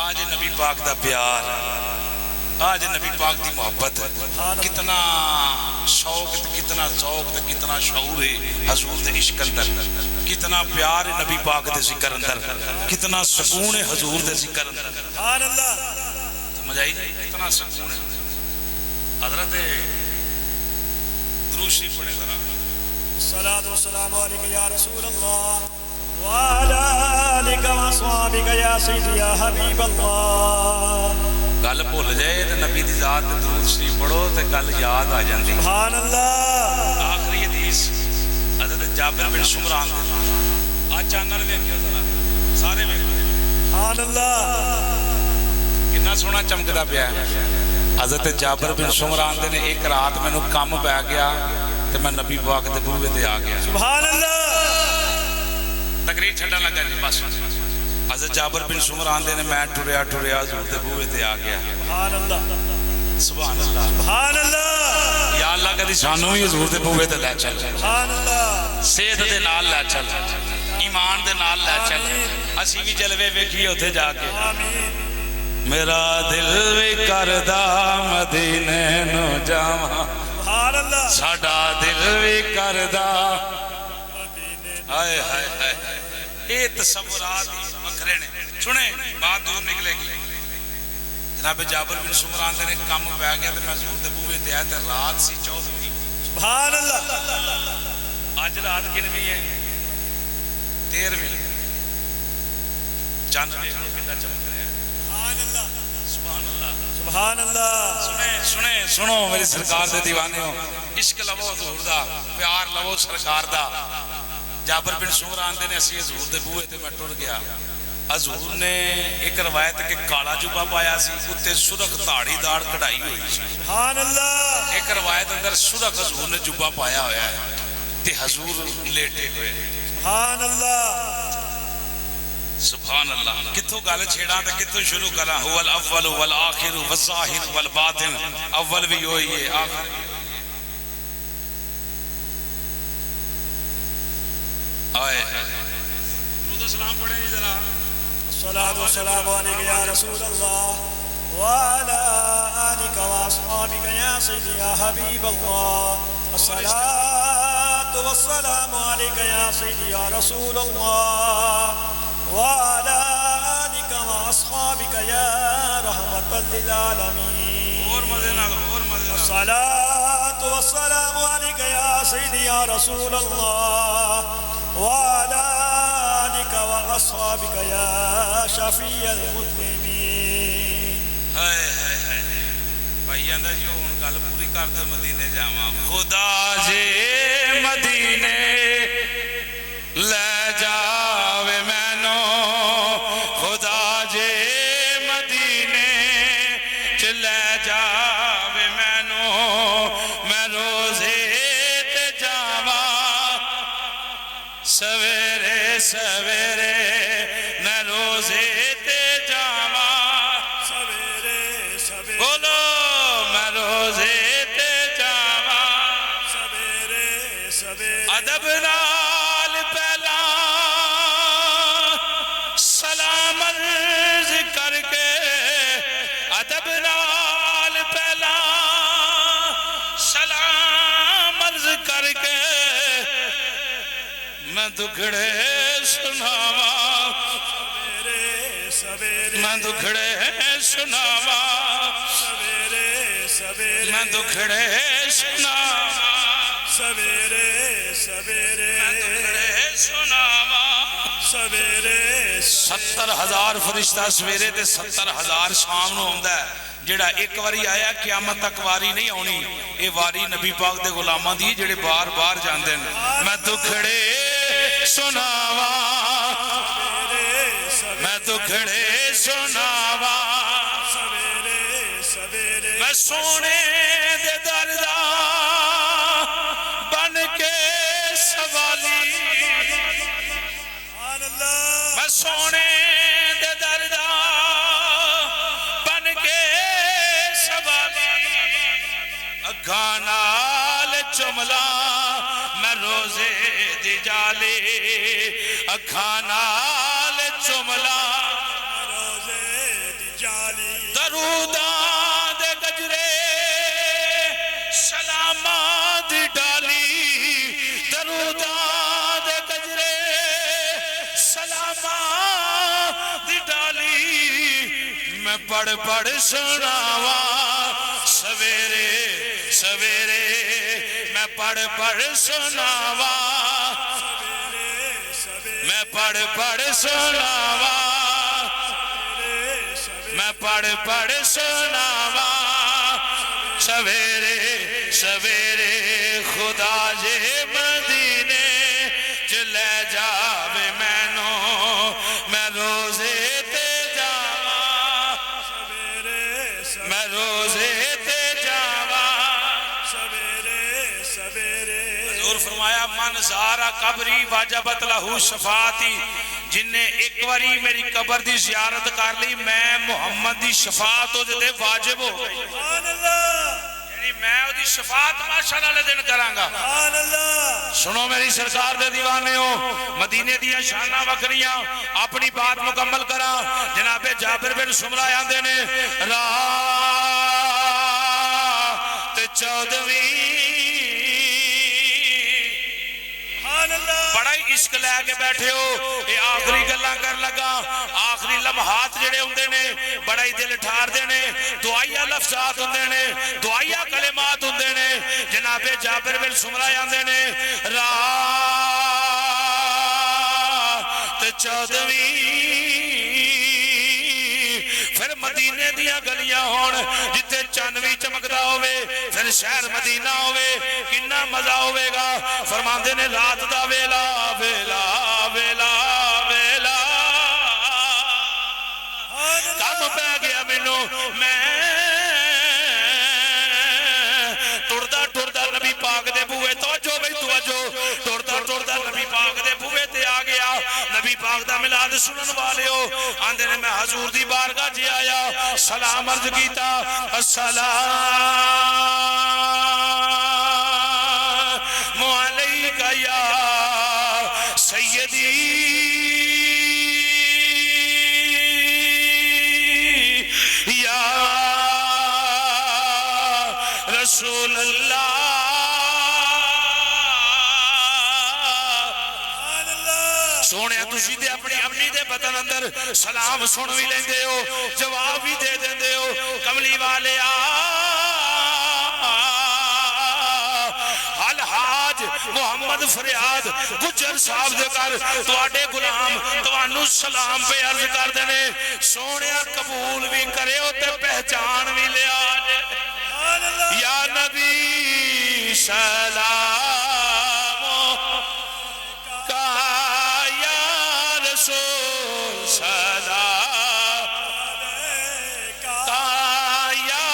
آج نبی پاک دا پیار آج نبی پاک دی محبت. کتنا شوق کتنا ذوق کتنا شعور ہے حضور دے عشق اندر کتنا پیار ہے نبی پاک دے ذکر اندر کتنا سکون ہے حضور دے ذکر اندر. سبحان اللہ سمجھ آئی کتنا سکون ہے. حضرت درود شریف پڑھے ذرا. الصلاة والسلام علیکہ یا رسول اللہ وعلى آلك وصحبك يا سيدي يا حبيب اللہ. گل بھول جائے تو نبی دی ذات تے درود شریف پڑھو تے گل یاد آ جاندی. سبحان اللہ آخری حدیث حضرت جابر بن شمران دے. آج چینل ویکھو ذرا سارے ویکھو. سبحان اللہ کتنا سونا چمکدا پیا ہے. حضرت جابر بن شمران دے نے ایک رات مینوں کم پہ گیا تے میں نبی پاک دے بوئے تے آ گیا. سبحان اللہ تقریر چھڈن لگا جی بس. حضرت جابر بن شمران دے نے میں ٹریا حضور دے بوئے تے آ گیا. سبحان اللہ سبحان اللہ سبحان اللہ یا اللہ کدی سانوں بھی حضور دے بوئے تے لے چل. سبحان اللہ صحت دے نال لے چل ایمان دے نال لے چل. اسی بھی جلوے ویکھیے اوتھے جا کے. آمین میرا دل وی کردا مدینے نو جاواں سبحان اللہ ساڈا دل وی کردا ہائے ہائے ہائے. یہ تصورات وکھرے نے. سنیں بات دور نکلے گی. جناب جابر بن شمران نے کم پہ گیا تو میں حضور دے بوئے تے آیا تے رات سی 14ویں. سبحان اللہ اج رات کنویں ہے 13ویں. چاند ویکھ لو کتنا چمک رہا ہے. سبحان اللہ سبحان اللہ سبحان اللہ سنیں سنو میری سرکار دے دیوانیوں عشق لو حضور دا پیار لو سرکار دا. جابر بن شمران دے نے اسی حضور دے بوئے تے میں ٹر گیا. حضور نے ایک روایت کے کالا جبا پایا سی اتے سرخ داڑھی داڑ کڑھائی ہوئی سی. سبحان اللہ ایک روایت اندر سرخ حضور نے جبا پایا ہویا ہے تے حضور لیٹے ہوئے. سبحان اللہ سبحان اللہ. کتھوں گل چھیڑا تے کتھوں شروع کرا. هو الاول والآخر والظاہر والباطن. اول بھی ہوئی ہے آخر آئے. درود و سلام پڑھیں جی ذرا. الصلاة والسلام علیکہ یا رسول اللہ وعلى آلك وأصحابك يا سيدي يا حبيب الله. الصلاة والسلام عليك يا سيدي يا رسول الله وعلى آلك وأصحابك يا رحمة للعالمين. اور مزے نال اور مزے نال. الصلاة والسلام عليك يا سيدي يا رسول الله وعلى آلك وأصحابك يا شفيع المذنبين. ہائے ہائے ہائے. بھائی آندا جو ہن گل پوری کر دے مدینے جاواں. خدا جے مدینے لے جاوے مینوں. خدا جے مدینے چ لے جاوے مینوں. میں روزے تے جاواں سویرے سویرے. میں روزے تے جاواں سویرے سویرے بولو. میں روزے تے جاواں سویرے سویرے ادب نال پہلا سلام عرض کر کے. ادب نال پہلا سلام عرض کر کے میں دکھڑے سناواں. سویرے سویرے میں دکھڑے سناواں. سویرے سویرے میں دکھڑے سناواں. سویرے سویرے سناوا سویرے 70,000 فرشتہ سویرے تے 70,000 شام نو آندا ہے جڑا ایک واری آیا قیامت تک واری نہیں آنی اے واری نبی پاک دے غلاماں دی جڑے بار بار جاندے نے میں دکھڑے سناوا میں دکھڑے سناوا سویرے سویرے میں سونے دے در دا بن کے سوالی سبحان اللہ میں سونے دے در دا بن کے سوالی اکھاں نال چملا میں روزے دی جالی اکھاں نال چملا روزے دی جالی دروداں دے گجرے سلاماں دی ڈالی دروداں دے گجرے سلاماں دی ڈالی میں پڑھ پڑھ سناوا سویرے سویرے میں پڑھ پڑھ سناوا میں پڑھ پڑھ سناوا میں پڑھ پڑھ سناوا سویرے سویرے خدا جے مدینے چلے جاوے مینو میں روزے تے جاوا سویرے میں روزے تے جاوا سویرے سویرے حضور فرمایا من زارا قبری واجبت لہو شفاعتی جن نے ایک واری میری قبر دی زیارت کر لی میں محمد دی شفاعت ہو جاتے واجب ہو گئی سبحان اللہ یعنی میں وہ دی شفاعت ماشاءاللہ لے دن کرانگا سبحان اللہ سنو میری سرکار دے دیوانے ہو مدینے دیا شانہ وکریاں اپنی بات مکمل کرا جناب جابر بن سمرہ آندے نے رات 14ویں بڑا ہی عشق لے کے بیٹھے ہو یہ آخری گلاں کر لگا آخری لمحات جڑے ہوندے نے بڑا ہی دل ٹھار دے نے دعائیہ لفظات ہوندے نے دعائیہ کلمات ہوندے نے جناب جابر بن سمرہ آندے نے رات 14ویں پھر مدینے دیا گلیاں ہون جتے چانوی چمکدا ہوئے پھر شہر مدینہ ہوئے کنا مزہ ہوئے گا فرماندے نے رات دا ویلا ویلا ویلا ویلا کم پہ گیا مینوں میں ٹردا ٹردا نبی پاک دے بوئے توجہ بھئی توجہ ٹردا ٹردا نبی پاک دے بوئے تے آ گیا نبی پاک دا ملاد سنن والے ہو آندے نے میں حضور دی بارگاہ جی آیا سلام عرض کیتا السلام علیکہ یا سیدی یا رسول اللہ سونے تسی دے اپنی اپنی دے بدن اندر سلام سن بھی لیندے ہو جواب بھی دے دیندے ہو کملی والے الحاج محمد فریاد گجر صاحب دے کر تواڈے غلام توانو سلام پہ عرض کر دینے سونے قبول بھی کرے ہو تے پہچان بھی لے آج یا نبی سلام کا یا رسول سلام کا یا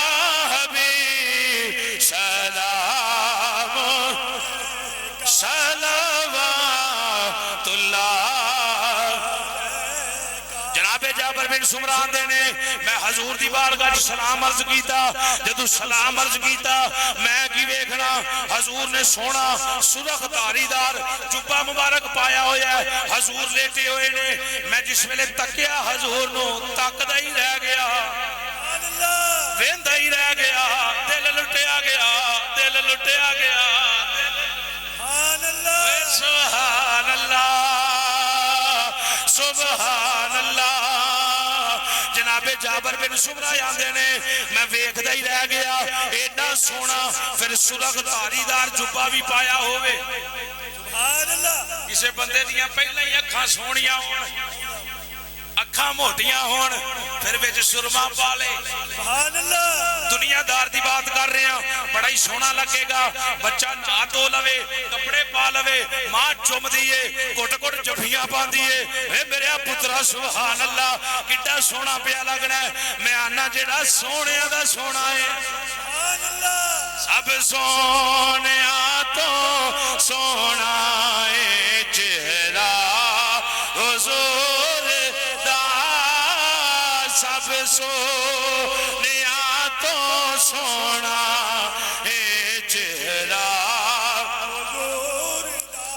حبیب سلام صلوات اللہ جناب جابر بن سمران دینے میں حضور دی بارگاہ سلام عرض کیتا جدو سلام عرض کیتا میں کی ویکھنا حضور نے سونا سرخ داری دار جبہ مبارک پایا ہویا ہے حضور لیٹے ہوئے نے میں جس ویلے تکیا حضور نو تکدا ہی رہ گیا ویندا ہی رہ گیا دل لٹیا گیا دل لٹیا گیا سبحان اللہ سبحان اللہ جناب جابر بن سمرہ آندے نے میں ویکھدا ہی رہ گیا ایڈا سونا پھر سرخ دھاری دار جبا بھی پایا ہوئے سبحان اللہ کسے بندے دیاں پہلے ہی اکھاں سونیاں ہون اکھاں موٹیاں ہون پھر وچ سرما پا لے سبحان اللہ دنیا دار دی بات کر رہے ہیں بڑا ہی سونا لگے گا بچہ نہا دھو لوے کپڑے پا لوے ماں چوم دیے گھٹ گھٹ جفیاں پا دیے اے میرے پترا سبحان اللہ کڈا سونا پیا لگنا ہے میں آنا جڑا سونیا دا سونا ہے سبحان اللہ سب سونیا تو سونا ہے چہرہ حضور دا سب سونیا تو سونا ہے چہرہ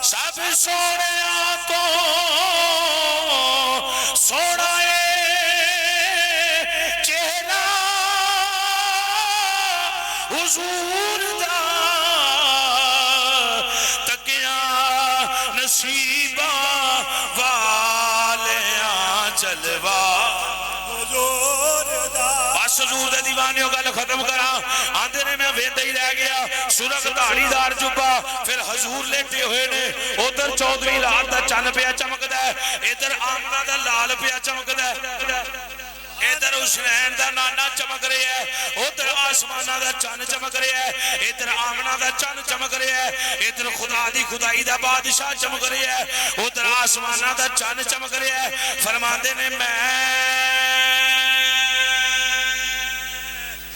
سب سونیا تو سونا چہرہ حضور دا تکیا نصیبہ والیاں جلوہ بس حضور دے دیوانیوں گل ختم کرا آندے نے میں ویندہ ہی رہ گیا سرخ دھاری دار جبا پھر حضور لیٹے ہوئے نے ادھر 14ویں رات دا چن پیا چمکدا ہے ادھر آمنہ دا لال پیا چمکدا ہے ادھر حسین دا نانا چمک رہا ہے ادھر آسمانہ دا چن چمک رہا ہے ادھر آمنہ دا چن چمک رہا ہے ادھر خدا دی خدائی دا بادشاہ چمک رہا ہے ادھر آسمانہ دا چن چمک رہا ہے فرماندے نے میں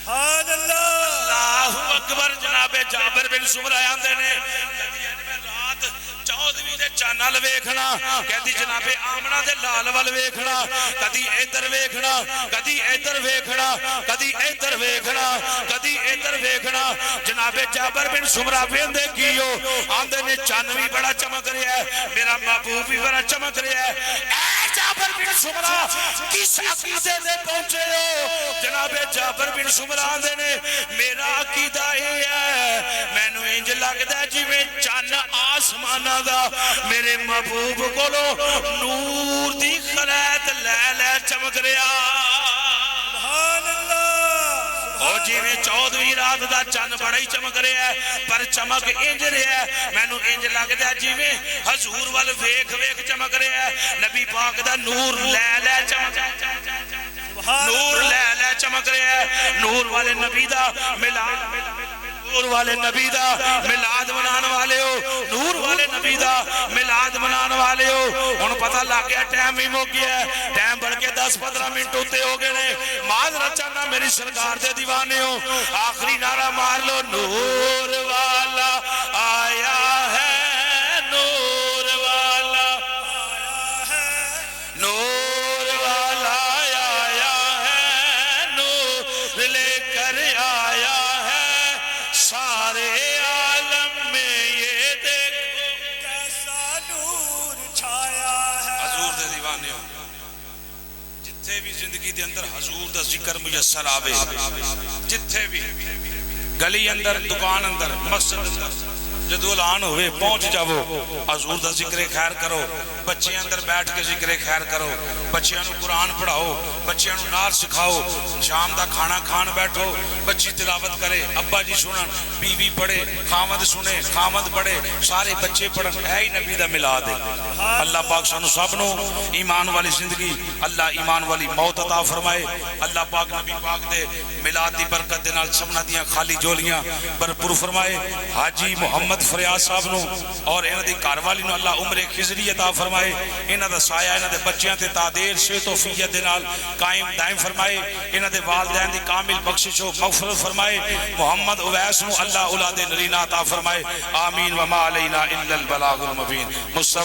سبحان اللہ اللہ اکبر جناب جابر بن سمرہ آندے نے رات 14ویں دے چانل ویکھنا کہتی جناب آمنہ دے لال وال ویکھنا کدی ادھر ویکھنا کدی ادھر ویکھنا کدی ادھر ویکھنا کدی ادھر ویکھنا جناب جابر بن سمرہ ویندے کیو آندے نے چان بھی بڑا چمک رہا ہے میرا محبوب بھی بڑا چمک رہا ہے اے جابر بن سمرہ کس عقیدے نے پہنچے ہو جناب جابر بن سمرہ آندے نے میرا عقیدہ ہی ہے میں نو انج لگدا جی میں چان آسمانہ دا میرے محبوب کو نور دی خلیت لے لے چمک رہا سبحان اللہ اور جی میں 14ویں رات دا چند بڑا ہی چمک رہا ہے پر چمک انج رہا ہے میں نو انج لگ دیا جی میں حضور وال ویکھ ویکھ چمک رہا ہے نبی پاک دا نور لے لے چمک نور لے لے چمک رہا ہے نور والے نبی دا ملاد نور والے نبی دا ملاد منان والے ہو نور والے نبی دا ملاد منان والے ہو ان پتہ لگ گیا ٹائم ہی مو گیا ہے ٹائم بڑھ کے 10-15 منٹ ہوتے ہو گئے نے معذرت چاہنا میری سرکار دے دیوانے ہو آخری نعرہ مار لو نور والا آیا ہے نور والا آیا ہے نور والا آیا ہے نور لے کر آیا سارے عالم میں یہ دیکھو کیسا نور چھایا ہے حضور دے دیوانے ہو جتھے بھی زندگی دے اندر حضور دا ذکر میسر آوے جتھے بھی گلی اندر دکان اندر مسجد اندر جدو اعلان ہوئے پہنچ جاؤ حضور دا ذکر خیر کرو بچے اندر بیٹھ کے ذکر خیر کرو بچیاں نو قرآن پڑھاؤ بچیاں نو نعت سکھاؤ شام دا کھانا کھان بیٹھو بچی تلاوت کرے ابا جی سنن بیوی پڑھے خامد سنے خامد پڑھے سارے بچے پڑھن اے ہی نبی دا ملاد ہے اللہ پاک سانو سب نو ایمان والی زندگی اللہ ایمان والی موت عطا فرمائے اللہ پاک نبی پاک دے ملاد دی برکت دے نال سبنا دیاں خالی جولیاں بھرپور فرمائے حاجی محمد فریاد صاحب نو اور انہاں دی گھر والی نو اللہ عمر خضری عطا فرمائے انہاں دا سایہ انہاں دے بچیاں تے تعدیر سے توفیق دے نال قائم دائم فرمائے انہاں دے والدین دی کامل بخشش و مغفرت فرمائے محمد اویس نو اللہ اولاد نرینہ عطا فرمائے آمین وما علینا الا البلاغ المبین مصطفی